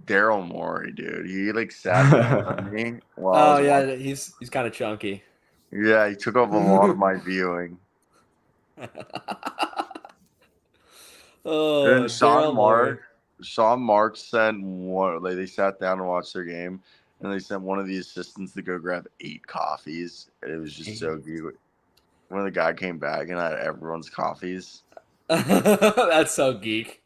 Daryl Morey, dude. He sat on me.
He's kind of chunky.
Yeah, he took up a lot of my viewing.
And
Sean Sean Marks sent one. Like they sat down and watched their game, and they sent one of the assistants to go grab 8 coffees. And it was just so cute. When the guy came back and had everyone's coffees,
That's so geek.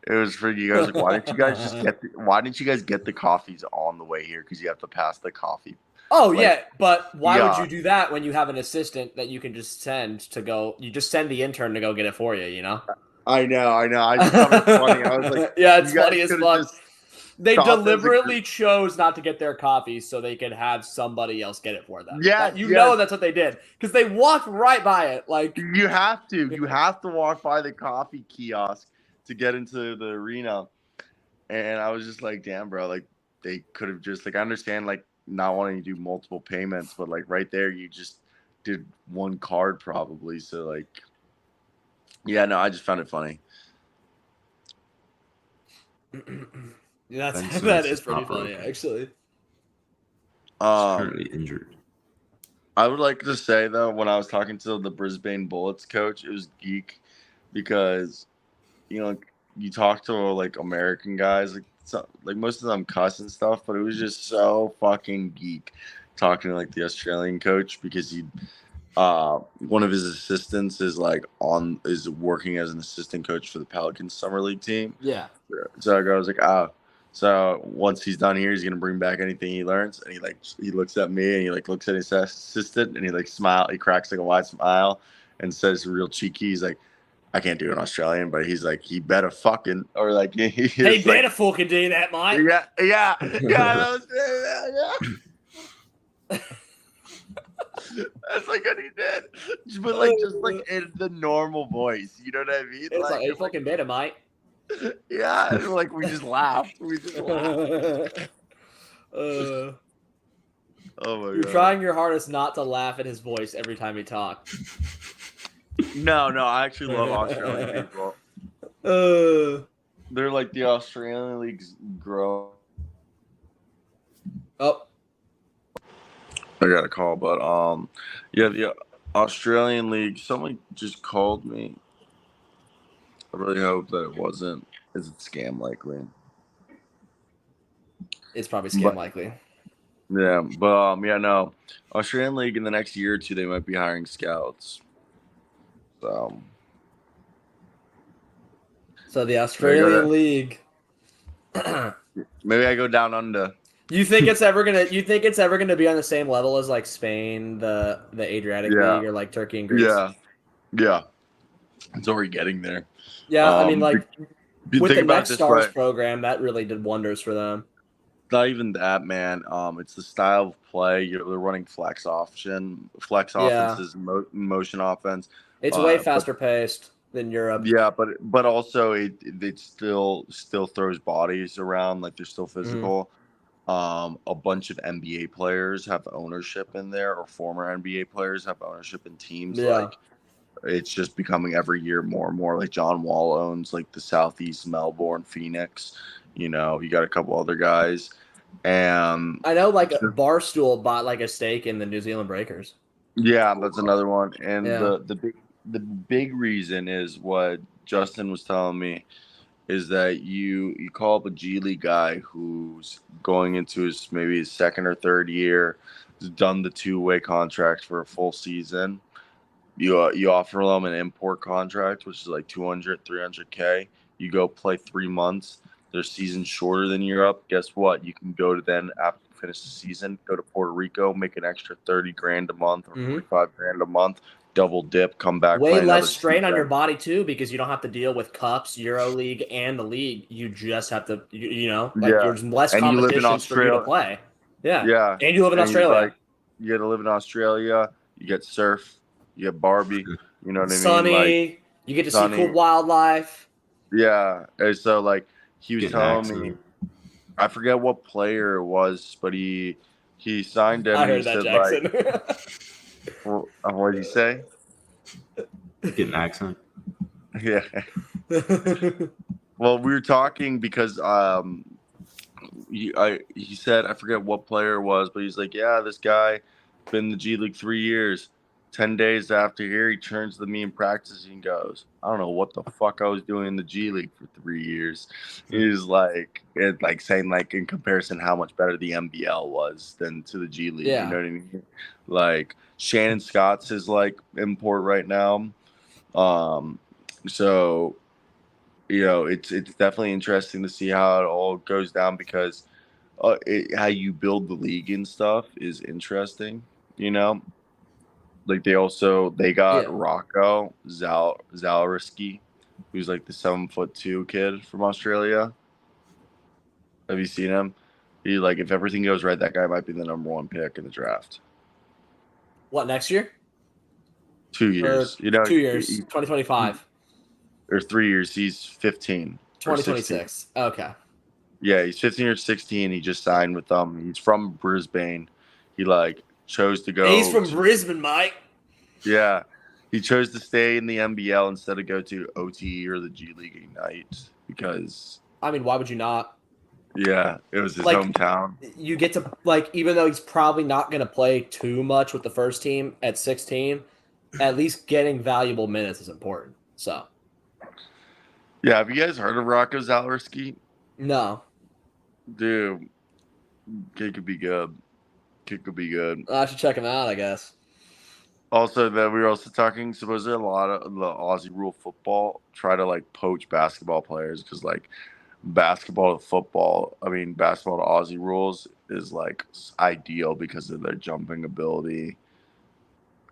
it was freaky. I was like, "Why didn't you guys just get? Why didn't you guys get the coffees on the way here? Because you have to pass the coffee."
Oh
Like,
yeah, but why would
yeah.
you do that when you have an assistant that you can just send to go? You just send the intern to go get it for you. You know.
I know. I just thought it was funny. I was like,
yeah, it's
you guys
funny as
could've
fuck.
just
They
stopped as a
deliberately chose not to get their coffees so they could have somebody else get it for them.
Yeah,
you
yes.
know that's what they did because they walked right by it. Like
You have to walk by the coffee kiosk to get into the arena. And I was just like, damn, bro, like they could have just like I understand like not wanting to do multiple payments, but like right there you just did one card probably. So like yeah, no, I just found it funny.
that is pretty funny, actually.
He's currently injured.
I would like to say though, when I was talking to the Brisbane Bullets coach, it was geek because you know you talk to like American guys, like most of them cuss and stuff, but it was just so fucking geek talking to like the Australian coach because he one of his assistants is working as an assistant coach for the Pelicans summer league team.
Yeah.
So I was like, so once he's done here, he's gonna bring back anything he learns. And he looks at me and he like looks at his assistant and he like cracks like a wide smile and says real cheeky, he's like, I can't do an Australian, but he's like, he better fucking or like he
better fucking do that, mate.
Yeah. That's like what he did, but like just like in the normal voice, you know what I mean?
It's like you fucking better, mate.
Yeah, and like we just laughed.
Oh
my
You're
god!
trying your hardest not to laugh at his voice every time he talks.
No, I actually love Australian people. They're like the Australian league's grow.
Oh.
I got a call, but yeah, the Australian League. Someone just called me. I really hope that it wasn't. Is it scam likely?
It's probably scam likely.
Yeah, but yeah, no. Australian League in the next year or two, they might be hiring scouts. So
the Australian League.
Maybe I go down under.
You think it's ever gonna be on the same level as like Spain, the Adriatic League, or like Turkey and Greece?
Yeah. It's already getting there.
Yeah, I mean, like with the Next Stars program, that really did wonders for them.
Not even that, man. It's the style of play. They're running flex offenses, motion offense.
It's way faster paced than Europe.
Yeah, but also it still throws bodies around. Like they're still physical. A bunch of NBA players have ownership in there, or former NBA players have ownership in teams.
Yeah.
Like it's just becoming every year more and more. Like John Wall owns like the Southeast Melbourne Phoenix. You know, you got a couple other guys, and
I know like Barstool bought like a stake in the New Zealand Breakers.
Yeah, that's another one. And the big reason is what Justin was telling me. Is that you call up a G League guy who's going into maybe his second or third year, has done the 2-way contract for a full season. You offer them an import contract, which is like 200, 300K. You go play 3 months. Their season's shorter than Europe. Guess what? You can go to then after you finish the season, go to Puerto Rico, make an extra $30,000 a month or $45,000 a month. Double dip, come back.
Way less strain on your body too, because you don't have to deal with cups, Euro League, and the league. You just have to, there's less competition for you to play. Yeah, and you live in Australia.
You get to live in Australia. You get surf. You get Barbie. You know what I mean?
Sunny. You get to see cool wildlife.
Yeah, and so like he was telling me, I forget what player it was, but he signed him.
I heard that, Jackson.
What did he say?
Get an accent.
Yeah. Well, we were talking because he said, I forget what player it was, but he's like, yeah, this guy been in the G League 3 years, 10 days after here, he turns to me in practice and goes, I don't know what the fuck I was doing in the G League for 3 years. He's like, saying like in comparison how much better the NBL was than to the G League.
Yeah.
You know what I mean? Like Shannon Scott's his like import right now. So it's definitely interesting to see how it all goes down because how you build the league and stuff is interesting. Like they got Rocco Zalriski, who's like the 7'2" kid from Australia. Have you seen him? He like if everything goes right, that guy might be the number 1 pick in the draft.
What, next year?
2 years.
Or 2 years. 2025.
Or 3 years. He's 15.
2026. Okay.
Yeah, he's 15 or 16. He just signed with them. He's from Brisbane. He like chose to go.
He's from Brisbane, Mike.
Yeah, he chose to stay in the NBL instead of go to OTE or the G League Ignite because.
I mean, why would you not?
Yeah, it was his hometown.
You get to even though he's probably not going to play too much with the first team at 16, at least getting valuable minutes is important. So.
Yeah, have you guys heard of Rocco Zalriski?
No.
Dude, kid could be good.
I should check him out, I guess.
Also, we were also talking, supposedly a lot of the Aussie rule football try to, like, poach basketball players because, like, basketball to Aussie rules is, like, ideal because of their jumping ability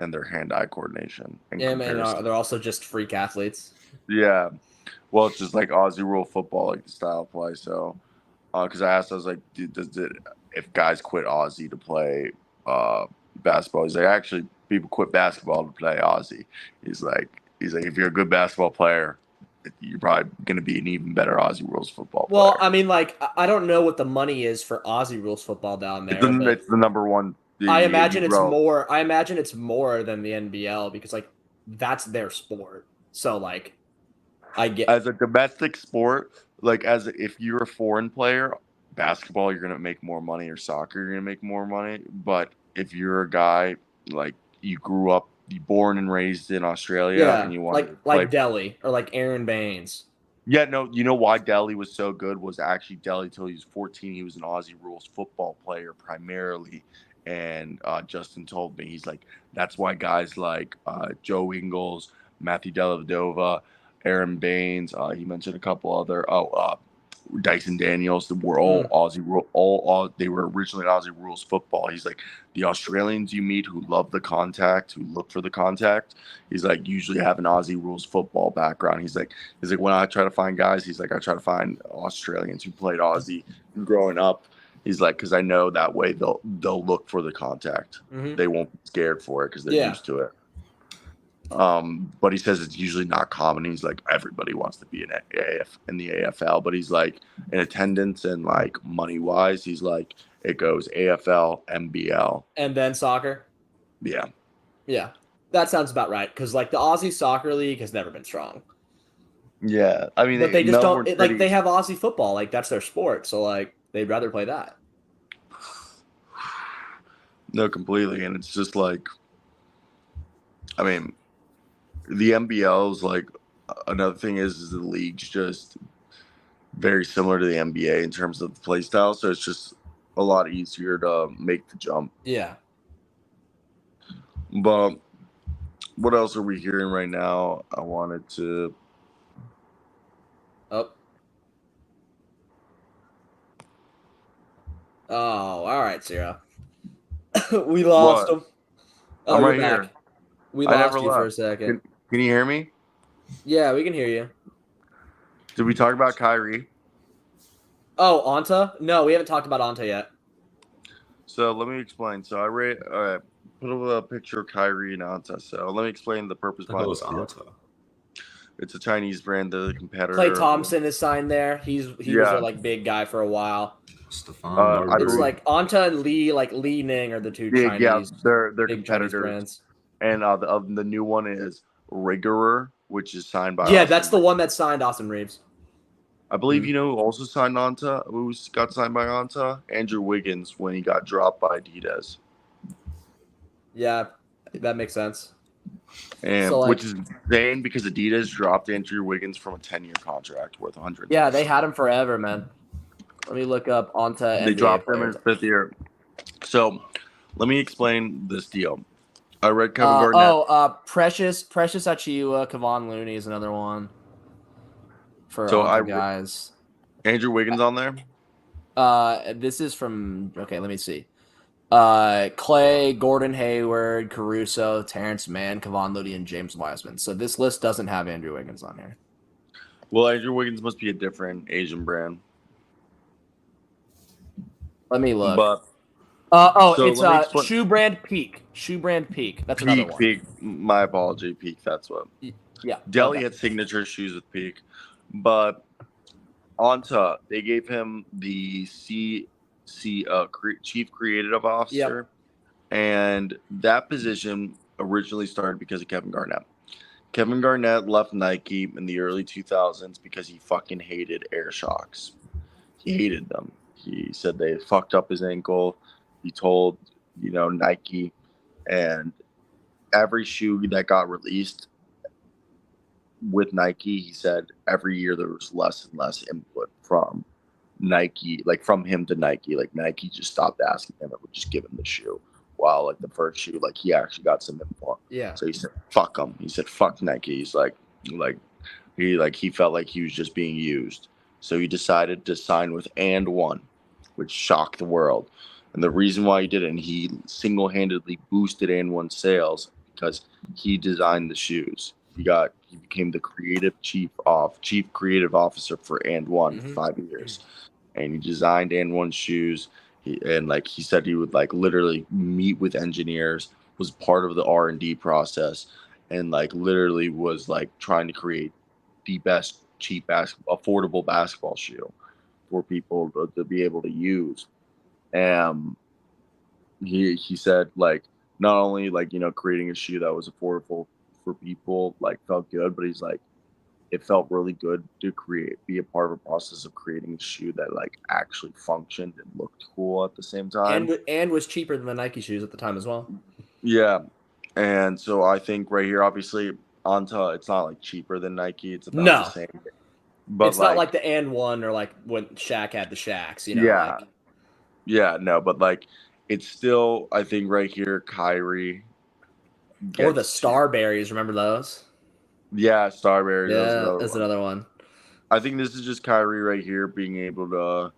and their hand-eye coordination.
Yeah, man, they're also just freak athletes.
Yeah. Well, it's just, like, Aussie rule football, like, the style of play, so... Because I was like, dude, if guys quit Aussie to play basketball? He's like, actually, people quit basketball to play Aussie. He's like, if you're a good basketball player, you're probably going to be an even better Aussie rules football player.
Well, I mean, like, I don't know what the money is for Aussie rules football down there.
It's the number one.
I imagine it's more. I imagine it's more than the NBL because, like, that's their sport. So, like, I get
as a domestic sport. Like, if you're a foreign player, basketball, you're going to make more money, or soccer, you're going to make more money. But if you're a guy, like, you grew up, you born and raised in Australia, and you want to play...
like Delhi or like Aaron Baines.
Yeah, no, you know why Delhi was so good was actually Delhi till he was 14. He was an Aussie rules football player primarily. And Justin told me, he's like, that's why guys like Joe Ingles, Matthew Dellavedova, Aaron Baines, he mentioned a couple other, Dyson Daniels, were all Aussie rule, they were originally Aussie rules football. He's like, the Australians you meet who love the contact, who look for the contact, he's like, usually have an Aussie rules football background. He's like, when I try to find guys, he's like, I try to find Australians who played Aussie growing up. He's like, because I know that way they'll look for the contact. Mm-hmm. They won't be scared for it because they're used to it. But he says it's usually not common. He's like, everybody wants to be in the AFL, but he's like, in attendance and like money wise, he's like, it goes AFL, NBL,
and then soccer.
Yeah,
that sounds about right. Because like the Aussie Soccer League has never been strong.
Yeah, I mean,
but they just don't like. They have Aussie football, like that's their sport. So like, they'd rather play that.
No, completely, and it's just like, I mean. The NBL is like another thing is the league's just very similar to the NBA in terms of the play style, so it's just a lot easier to make the jump.
Yeah.
But what else are we hearing right now? I wanted to.
Oh, all right, Cyro. We lost him. Oh,
I'm
you're
right
back.
here.
We lost you for a second.
Can you hear me?
Yeah, we can hear you.
Did we talk about Kyrie?
Oh, Anta? No, we haven't talked about Anta yet.
So let me explain. So I put up a picture of Kyrie and Anta. So let me explain the purpose behind Anta. It's a Chinese brand. They're the competitor.
Klay Thompson is signed there. He was their like big guy for a while. It's like Anta and Li Ning are the two Chinese.
Yeah, they're
big
competitors. And the new one is Rigorer, which is signed by.
Yeah, that's the one that signed Austin Reeves.
I believe you know who also signed Anta. Who got signed by Anta? Andrew Wiggins when he got dropped by Adidas.
Yeah, That makes sense.
And
So, like-
which is insane because Adidas dropped Andrew Wiggins from a 10-year contract worth 100.
Yeah, they had him forever, man. Let me look up onto NBA
They dropped him in
players.
his 5th year. So let me explain this deal. I read Kevin Garnett.
Precious Achiuwa, Kevon Looney is another one for
So
onto guys.
Andrew Wiggins on there.
This is from let me see. Clay, Gordon Hayward, Caruso, Terrence Mann, Kevon Looney, and James Wiseman. So this list doesn't have Andrew Wiggins on here.
Well, Andrew Wiggins must be a different Asian brand.
Let me look.
But so
it's Shoe Brand Peak. Shoe Brand Peak. That's another one.
Peak. My apology, Peak. That's what.
Yeah.
Delhi had signature shoes with Peak, but Onta, they gave him the Chief Creative Officer, and that position originally started because of Kevin Garnett. Kevin Garnett left Nike in the early 2000s because he fucking hated Air Shocks. He hated them. He said they fucked up his ankle. He told, Nike, and every shoe that got released with Nike, he said every year there was less and less input from Nike, like from him to Nike. Like Nike just stopped asking him and would just give him the shoe. While like the first shoe, like he actually got some input.
Yeah.
So he said, fuck him. He said, fuck Nike. He's he felt like he was just being used. So he decided to sign with And One, which shocked the world. And the reason why he did it, and he single-handedly boosted And One sales because he designed the shoes. He became the chief creative officer for And One for 5 years. And he designed And One shoes. He said he would literally meet with engineers, was part of the R&D process, and literally was trying to create the best cheap affordable basketball shoe for people to be able to use. He said not only creating a shoe that was affordable for people felt good, but he's it felt really good to be a part of a process of creating a shoe that actually functioned and looked cool at the same time.
And was cheaper than the Nike shoes at the time as well.
Yeah. And so I think right here, obviously, Anta, it's not cheaper than Nike. It's about the same. But
it's not like the And One or when Shaq had the Shaqs,
Yeah. Yeah, no, but it's still, I think right here, Kyrie.
Or the Starberries, remember those?
Yeah, Starberry.
Yeah, that's another one.
I think this is just Kyrie right here being able to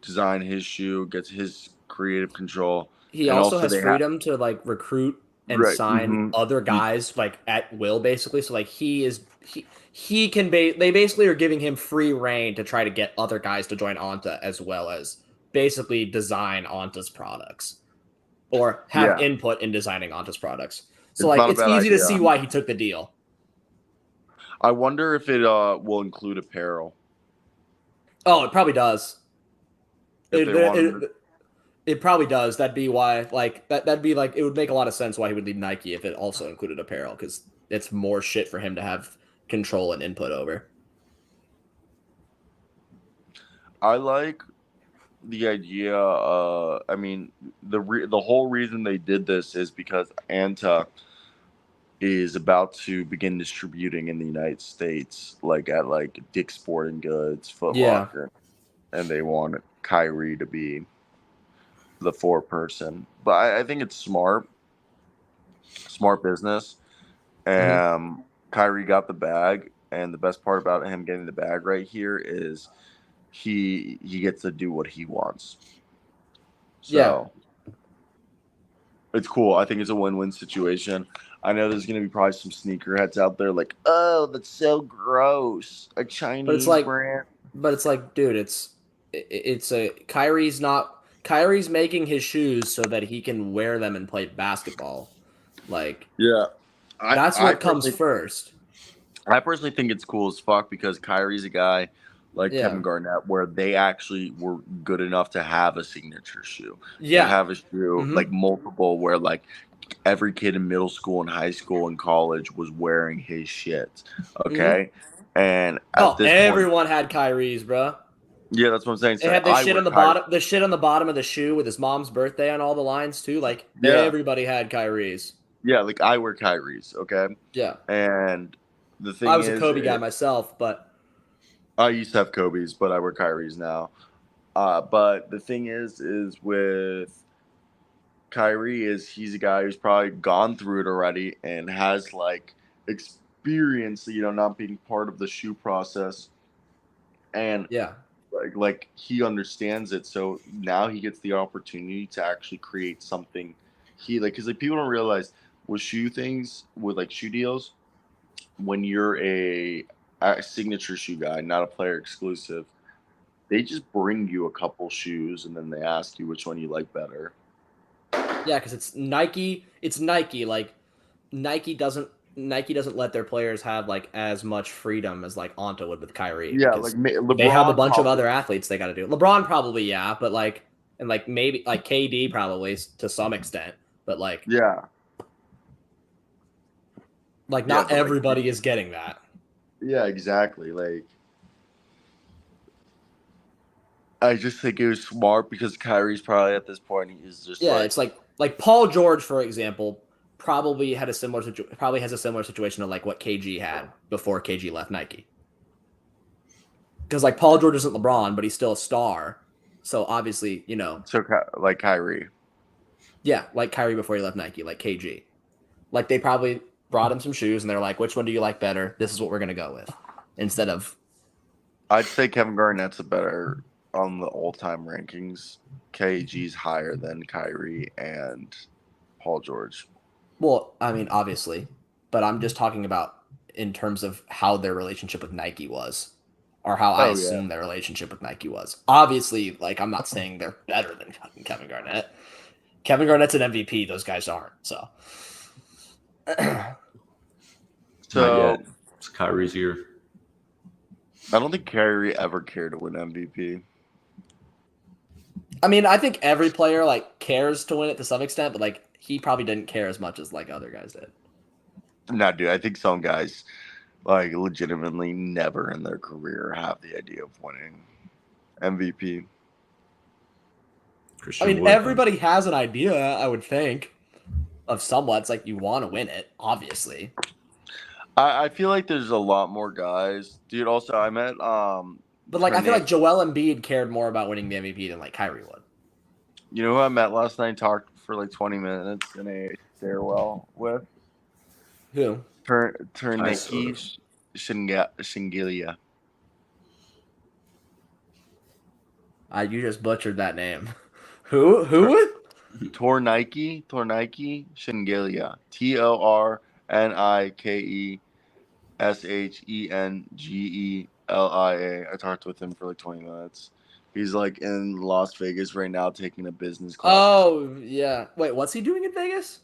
design his shoe, gets his creative control.
He also has freedom to recruit and sign other guys at will, basically. So he can they basically are giving him free reign to try to get other guys to join Anta as well as basically design Anta's products or have input in designing Anta's products. So it's easy to see why he took the deal.
I wonder if it will include apparel.
Oh, it probably does. It probably does. That'd be why. That'd be it would make a lot of sense why he would leave Nike if it also included apparel, because it's more shit for him to have control and input over.
I like the idea. I mean, the whole reason they did this is because Anta is about to begin distributing in the United States, at Dick's Sporting Goods, Foot Locker, and they want Kyrie to be the foreperson. But I think it's smart business. Kyrie got the bag, and the best part about him getting the bag right here is he gets to do what he wants. So it's cool. I think it's a win-win situation. I know there's gonna be probably some sneakerheads out there oh, that's so gross, a Chinese brand.
But it's dude, it's a Kyrie's making his shoes so that he can wear them and play basketball. That's what comes first.
I personally think it's cool as fuck because Kyrie's a guy Kevin Garnett, where they actually were good enough to have a signature shoe.
Yeah,
to have a shoe multiple, where every kid in middle school and high school and college was wearing his shit. Okay, and
everyone had Kyrie's, bro.
Yeah, that's what I'm saying.
They had the shit on the bottom. The shit on the bottom of the shoe with his mom's birthday on all the lines too. Everybody had Kyrie's.
Yeah, like I wear Kyrie's, okay?
Yeah.
And the thing
I was
is,
a Kobe guy myself, but
I used to have Kobe's, but I wear Kyrie's now. But the thing is with Kyrie is he's a guy who's probably gone through it already and has like experience, not being part of the shoe process, and
yeah.
like he understands it. So now he gets the opportunity to actually create something. Because like people don't realize with shoe deals, when you're a signature shoe guy, not a player exclusive, they just bring you a couple shoes and then they ask you which one you like better.
Yeah, because it's Nike. It's Nike. Like Nike doesn't let their players have like as much freedom as like Onto would with Kyrie.
Yeah,
Because
like LeBron.
they have a bunch of
probably-
other athletes they got to do. LeBron probably, yeah, but like, and like maybe like KD probably to some extent, but like
Yeah,
not
but, like,
everybody is getting that.
yeah, exactly. Like, I just think it was smart because Kyrie's probably at this point he's just
Yeah,
like,
it's like Paul George, for example, probably has a similar situation to like what KG had before KG left Nike. Because like Paul George isn't LeBron, but he's still a star. So obviously,
like Kyrie.
yeah, like Kyrie before he left Nike, like KG. Like they probably brought him some shoes and they're like, which one do you like better? This is what we're gonna go with. Instead of
I'd say Kevin Garnett's a better on the all-time rankings. KG's higher than Kyrie and Paul George.
well, I mean, obviously, but I'm just talking about in terms of how their relationship with Nike was. Or how I assume their relationship with Nike was. Obviously, like I'm not saying they're better than Kevin Garnett. Kevin Garnett's an MVP. Those guys aren't. So,
Not
So
yet. It's Kyrie's year.
I don't think Kyrie ever cared to win MVP.
I mean, I think every player like cares to win it to some extent, but like he probably didn't care as much as like other guys did.
No, dude, I think some guys like legitimately never in their career have the idea of winning MVP.
Christian
I mean,
Wood,
everybody has an idea, I would think, of somewhat. It's like you want to win it, obviously.
I feel like there's a lot more guys, dude. Also, I met
But like I feel like Joel Embiid cared more about winning the MVP than like Kyrie would.
You know who I met last night? Talked for like 20 minutes in a stairwell with
Who?
Terniki Shingilia.
You just butchered that name. Who?
Tornike Shingilia. TornikeShengelia. I talked with him for like 20 minutes. He's like in Las Vegas right now taking a business class.
Oh, yeah. Wait, what's he doing in Vegas?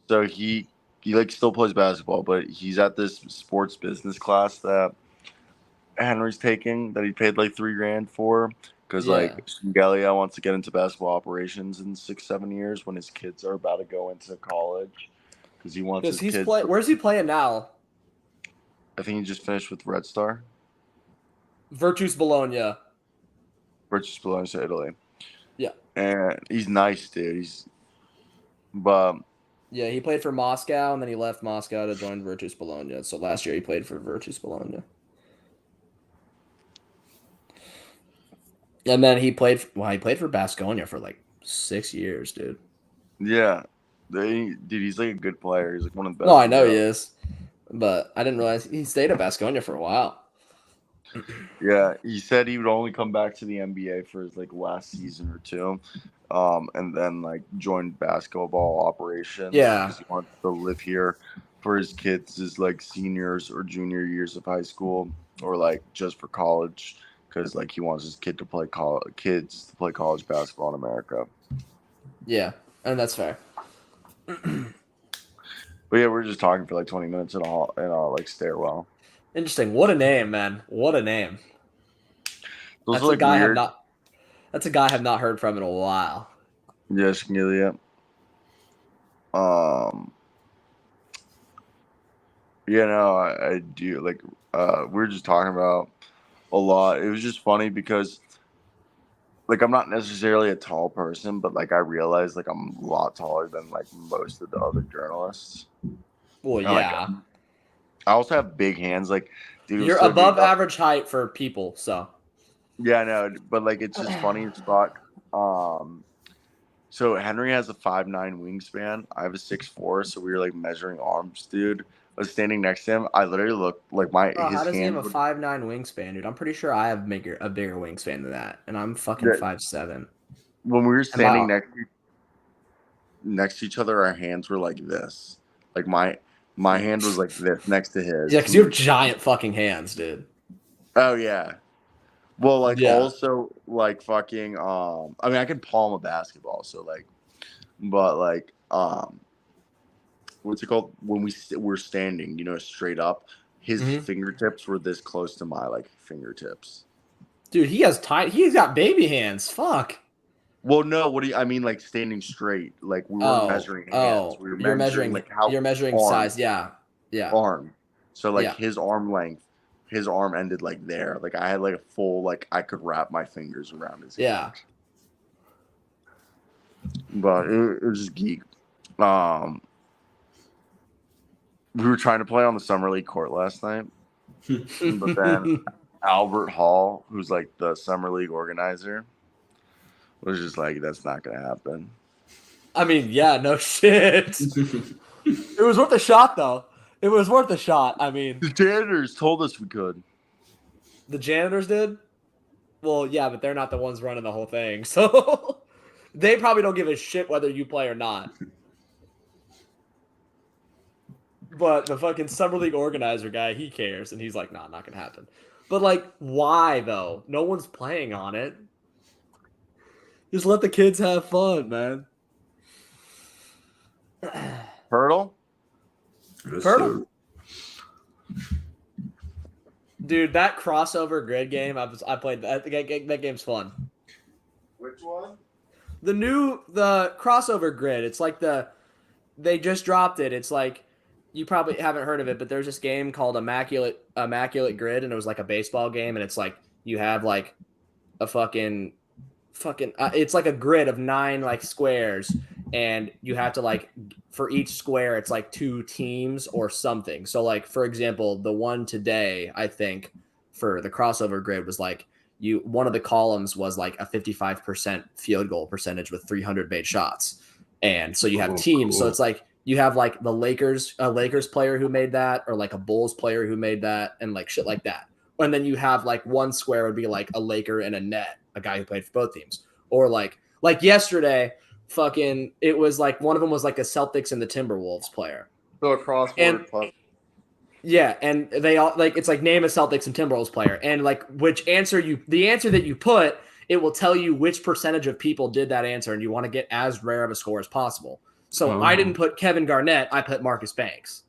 So he like still plays basketball, but he's at this sports business class that Henry's taking that he paid like $3,000 for. Because like Shingelia wants to get into basketball operations in 6-7 years when his kids are about to go into college. Because he wants his kids.
Where's he playing now?
I think he just finished with Red Star.
Virtus Bologna.
Virtus Bologna to Italy.
Yeah.
And he's nice, dude.
Yeah, he played for Moscow, and then he left Moscow to join Virtus Bologna. So last year he played for Virtus Bologna. And then he played for Baskonia for like 6 years, dude.
Yeah. Dude, he's like a good player. He's like one of the best.
No, I know he is. But I didn't realize he stayed at Baskonia for a while.
Yeah, he said he would only come back to the NBA for his like last season or two, and then like join basketball operations.
Yeah,
because he wants to live here for his kids' like seniors or junior years of high school, or like just for college, because like he wants his kids to play college basketball in America.
Yeah, and that's fair.
But yeah, we're just talking for like 20 minutes in a like stairwell.
Interesting. What a name, man. What a name.
Those
That's
are, like,
a guy
weird.
That's a guy I have not heard from in a while.
Yes, Gilead. I do like we were just talking about a lot. It was just funny because like I'm not necessarily a tall person, but like I realize like I'm a lot taller than like most of the other journalists.
Well,
And, like,
yeah.
I also have big hands. Like, dude, it was
You're
so
above
big.
average height for people, so.
Yeah, I know, but like it's just funny as fuck. So Henry has a 5'9" wingspan. I have a 6'4", so we were like measuring arms, dude. I was standing next to him. I literally looked like his
How does he have
hand
a
would-
5'9" wingspan, dude? I'm pretty sure I have a bigger wingspan than that, and I'm fucking
Yeah.
5'7".
when we were standing
Wow.
next to each other, our hands were like this. Like my hand was like this next to his.
Yeah, because you have giant fucking hands, dude.
Oh yeah. Well, like
Yeah.
also like fucking I mean I can palm a basketball, so like, but like what's it called when we're standing, you know, straight up. His
Mhm.
fingertips were this close to my like fingertips.
Dude, he's got baby hands. Fuck.
Well, no, what do you? I mean, like standing straight. Like we weren't measuring hands. We were
you're
measuring like how
you're measuring
arm,
size. Yeah.
arm. So like
Yeah.
his arm length, his arm ended like there. Like I had like a full like I could wrap my fingers around his hand.
Yeah.
But it was just geek. We were trying to play on the summer league court last night, but then Albert Hall, who's like the summer league organizer, was just like, "That's not gonna happen."
I mean, yeah, no shit. It was worth a shot, though. It was worth a shot. I mean,
The janitors told us we could.
the janitors did. Well, yeah, but they're not the ones running the whole thing, so they probably don't give a shit whether you play or not. But the fucking summer league organizer guy, he cares, and he's like, "Nah, not gonna happen." But like, why though? No one's playing on it. Just let the kids have fun, man.
Hurdle?
Hurdle? Dude, that crossover grid game, I played that. That game's fun.
Which one?
The crossover grid. It's like they just dropped it. It's like, you probably haven't heard of it, but there's this game called Immaculate Grid, and it was like a baseball game, and it's like you have like a fucking it's like a grid of 9 like squares, and you have to like, for each square it's like 2 teams or something. So like, for example, the one today, I think for the crossover grid was like, one of the columns was like a 55% field goal percentage with 300 made shots, and so you have teams.
Cool.
So it's like you have like a Lakers player who made that, or like a Bulls player who made that, and like shit like that. And then you have like one square would be like a Laker and a net, a guy who played for both teams. Or like yesterday, fucking, it was like one of them was like a Celtics and the Timberwolves player.
So a crossword
And-
puzzle.
Yeah, and they all like, it's like name a Celtics and Timberwolves player, and like the answer that you put, it will tell you which percentage of people did that answer, and you want to get as rare of a score as possible. So I didn't put Kevin Garnett, I put Marcus Banks.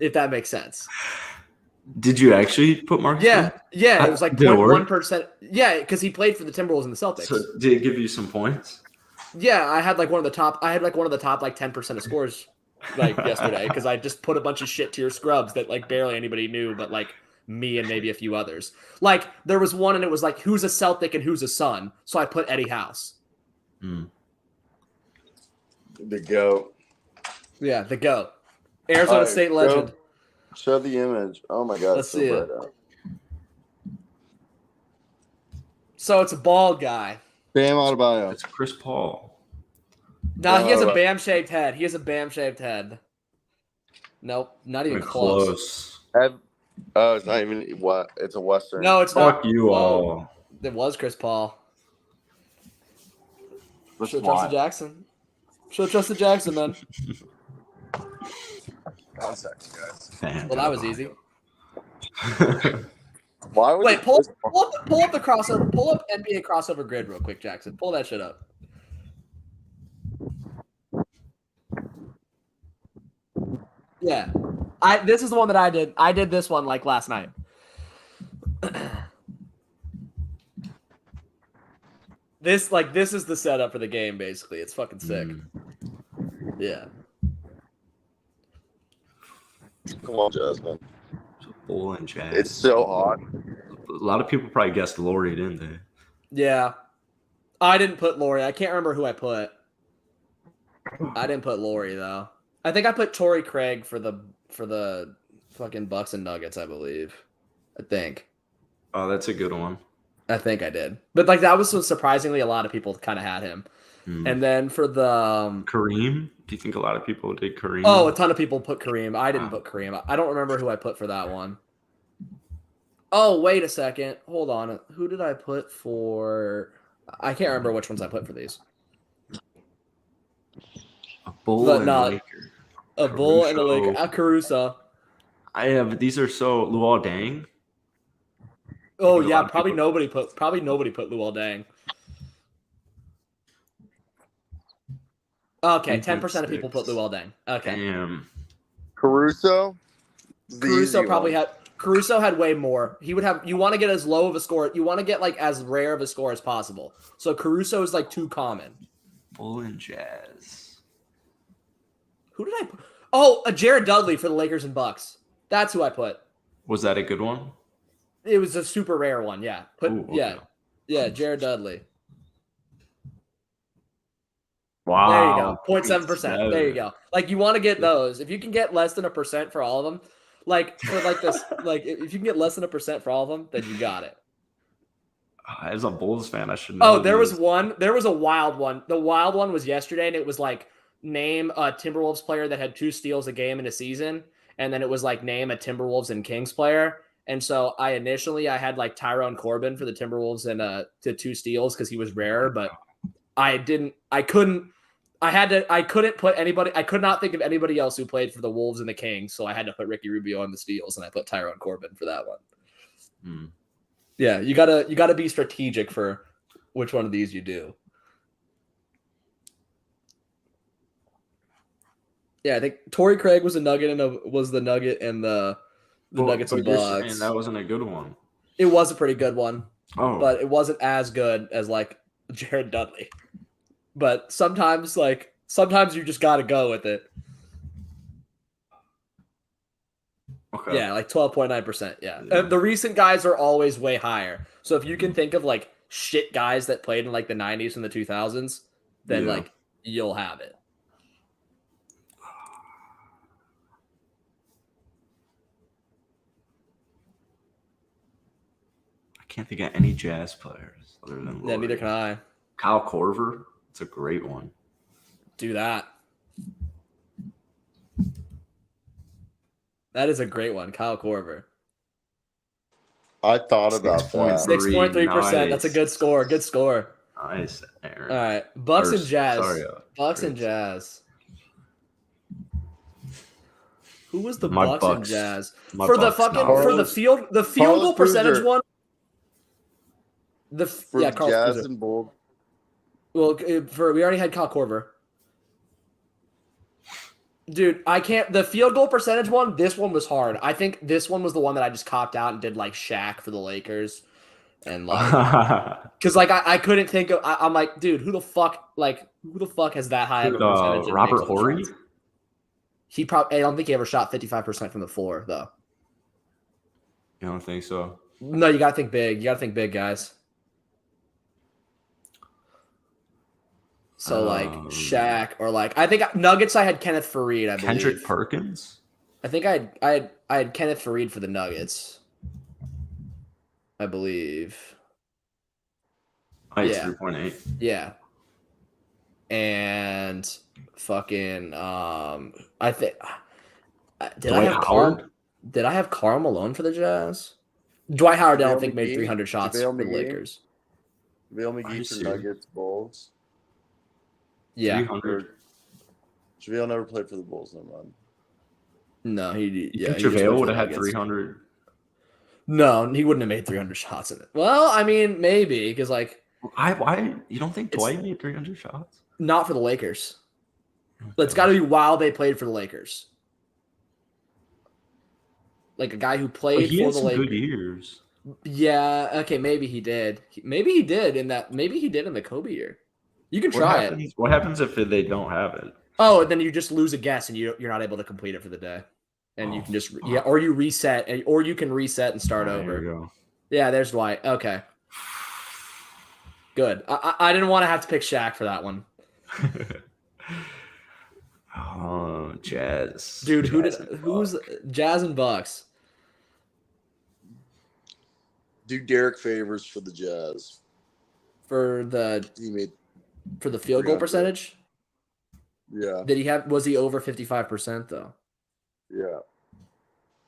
If that makes sense.
Did you actually put Marcus?
Yeah, it was like
Did it work?
0.1%. Yeah, because he played for the Timberwolves and the Celtics.
So did it give you some points?
Yeah, I had like one of the top like 10% of scores like yesterday, because I just put a bunch of shit tier scrubs that like barely anybody knew, but like me and maybe a few others. Like there was one, and it was like, who's a Celtic and who's a Sun? So I put Eddie House.
The GOAT.
Yeah, the GOAT. Arizona
Alright,
State legend.
Show the image. Oh my god.
Let's
so
see it.
bright out.
So it's a bald guy.
Bam Adebayo.
It's Chris Paul.
No, he has a
Adebayo.
bam-shaped head. He has a bam-shaped head. Nope, not even
Pretty
close.
Oh, it's not even what? It's a Western.
No, it's not.
Fuck you
Whoa.
all.
It was Chris Paul.
That's
Should have trusted
why.
Jackson. Should have trusted Jackson, man.
Context, guys.
Fan.
Well, that was easy.
Why would
Wait, pull up the crossover. Pull up NBA crossover grid real quick, Jackson. Pull that shit up. Yeah, this is the one that I did. I did this one like last night. This is the setup for the game. Basically, it's fucking sick. Yeah.
Come on, Jasmine.
Bull and Jazz.
It's so hot.
A lot of people probably guessed Lori, didn't they?
Yeah. I didn't put Laurie. I can't remember who I put. I didn't put Laurie though. I think I put Torrey Craig for the fucking Bucks and Nuggets, I believe. I think
that's a good one.
I did. But like that was so surprisingly a lot of people kind of had him. And then for the
Kareem, do you think a lot of people did Kareem?
Oh, a ton of people put Kareem. I didn't put Kareem. I don't remember who I put for that one. Oh, wait a second. Hold on. Who did I put for? I can't remember which ones I put for these.
A Bull
But
and
no,
a Laker.
A Bull and a
Caruso.
Laker. Caruso.
I have these are so Luol Deng.
Oh
think a
yeah,
lot of
probably
people-
nobody put Luol Deng. Okay, 10% of people put Luol Deng. Okay.
Damn.
Caruso.
Caruso had way more. He would have. You want to get as low of a score. You want to get like as rare of a score as possible. So Caruso is like too common.
Bull and Jazz.
Who did I put? Oh, a Jared Dudley for the Lakers and Bucks. That's who I put.
Was that a good one?
It was a super rare one. Yeah.
Ooh, okay.
Yeah. Jared Dudley.
Wow.
There you go. 0.7%. There you go. Like you want to get those. If you can get less than 1% for all of them, like for like this, like if you can get less than 1% for all of them, then you got it.
As a Bulls fan, I should know.
Oh, there was one. There was a wild one. The wild one was yesterday, and it was like name a Timberwolves player that had 2 steals a game in a season, and then it was like name a Timberwolves and Kings player. And so I had like Tyrone Corbin for the Timberwolves and to 2 steals because he was rare, but I couldn't put anybody. I could not think of anybody else who played for the Wolves and the Kings, so I had to put Ricky Rubio on the steals, and I put Tyrone Corbin for that one. Yeah, you gotta be strategic for which one of these you do. Yeah, I think Torrey Craig was a Nugget and was the Nugget and the Nuggets and
you're
Bucks.
saying that wasn't a good one.
It was a pretty good one,
Oh,
but it wasn't as good as like Jared Dudley. But sometimes you just got to go with it.
okay.
Yeah, like 12.9%. Yeah. And the recent guys are always way higher. So if you can think of like shit guys that played in like the 90s and the 2000s, then like you'll have it.
I can't think of any Jazz players other than
Yeah, neither
Laurie.
can I.
Kyle Korver. It's a great one.
Do that. That is a great one, Kyle Korver.
I thought about that.
6.3%. That's a
Nice.
good score. Good score.
Nice, Aaron.
All right, Bucks and Jazz.
Sorry,
Bucks and Jazz. Who was the
My
Bucks and
Bucks.
Jazz
My
for the
Bucks,
fucking
no.
for the field goal
Carlos
percentage
Boozer.
one?
For
Carlos
Jazz
Boozer.
and Bulls.
Well, we already had Kyle Korver. Dude, I can't. The field goal percentage one, this one was hard. I think this one was the one that I just copped out and did like Shaq for the Lakers. And like, because like I couldn't think of, I'm like, dude, who the fuck has that high of a percentage? and
Robert
makes those
Horry?
shots? He probably, I don't think he ever shot 55% from the floor, though.
You don't think so?
No, you got to think big. You got to think big, guys. So like Shaq or like I think Nuggets. I had Kenneth Faried. I believe.
Kendrick Perkins?
I think I had Kenneth Faried for the Nuggets. I believe.
It's
Yeah.
3.8.
Yeah. And fucking I think did I
Dwight
have
Howard?
Did I have Karl Malone for the Jazz? Dwight Howard, I don't
JaVale
think made
McGee?
300 shots
JaVale
for the
McGee?
Lakers.
JaVale
Are you
McGee for
serious?
Nuggets, Bulls.
Yeah.
300.
JaVale never played for the Bulls, never mind.
No,
You
he
think
just played
JaVale
for
would
the
have had
Nuggets.
300?
No, he wouldn't have made 300 shots in it. Well, I mean, maybe because like
Why? You don't think
It's-
Dwight made 300 shots?
not for the Lakers. But it's got to be while they played for the Lakers. Like a guy who
But
played
he
for
had
the
some
Lakers.
good years.
Yeah, okay, maybe he did. Maybe he did in the Kobe year. You can try it.
What happens if they don't have it?
Oh, and then you just lose a guess and you're not able to complete it for the day. And you
Oh,
can just or you reset or you can reset and start
There
over.
you go.
Yeah, there's Dwight. Okay. Good. I didn't want to have to pick Shaq for that one.
Oh, Jazz.
Dude,
Jazz and
who's
Buck.
Jazz and Bucks?
Do Derek Favors for the Jazz.
For the
He made
field goal
300.
percentage? Was he over 55% though?
Yeah.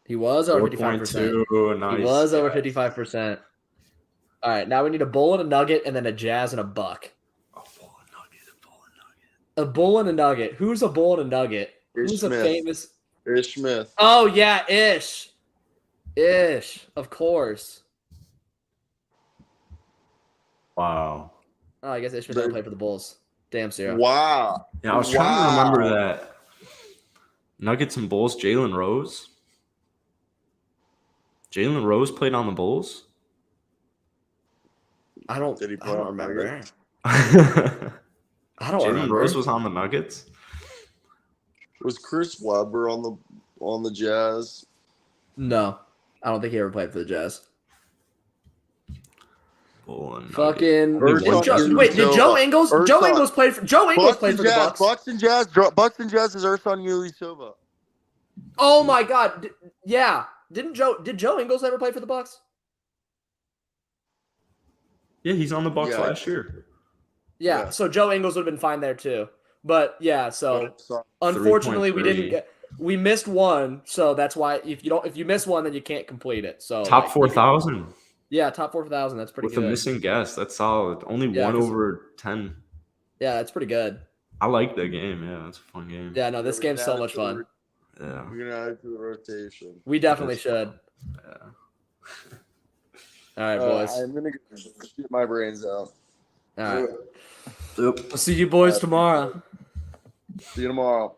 He was over 55%.
4.2. Nice.
He was over
guys.
55%. All right, now we need a bull and a nugget, and then a Jazz and a Buck.
A bull and nugget.
A bull and a nugget. Who's a bull and a nugget?
Ish
Who's
Smith.
a famous?
Ish Smith.
Oh yeah, Ish. Of course.
Wow.
Oh, I guess Ish Smith don't play for the Bulls. Damn, Cyro.
Wow.
Yeah, I was trying to remember
Wow.
that. Nuggets and Bulls. Jalen Rose.
Jalen
Rose played on the Bulls.
I don't
Did he play on
remember.
Nuggets?
I don't
Jalen
remember.
Rose was on the Nuggets.
Was Chris Webber on the Jazz?
No, I don't think he ever played for the Jazz.
Bull and
Fucking
Ersan
wait, did Joe Ingles? Joe
Ersan-
Ingles played for the Bucks.
Bucks and Jazz is Ersan Ilyasova.
Oh my God! Yeah, did Joe Ingles ever play for the Bucks?
Yeah, he's on the Bucks
Yeah.
last year.
Yeah,
Yeah.
so Joe Ingles would have been fine there too. But yeah, so
So,
unfortunately3.3. we missed one, so that's why if you miss one, then you can't complete it. So
Top
like,
4,000
Yeah, top 4,000. That's pretty
with
good.
a missing guess. That's solid. Only
Yeah,
one
'cause-
over 10.
Yeah, that's pretty good.
I like that game. Yeah, that's a fun game.
Yeah, no, this
we're
game's
gonna
so
add it
much
to the
fun.
Yeah.
We're gonna add it to the rotation.
We definitely
That's
should.
Yeah.
All right, boys.
I'm gonna get my brains out.
All right.
Yep.
I'll see you boys tomorrow.
See you tomorrow.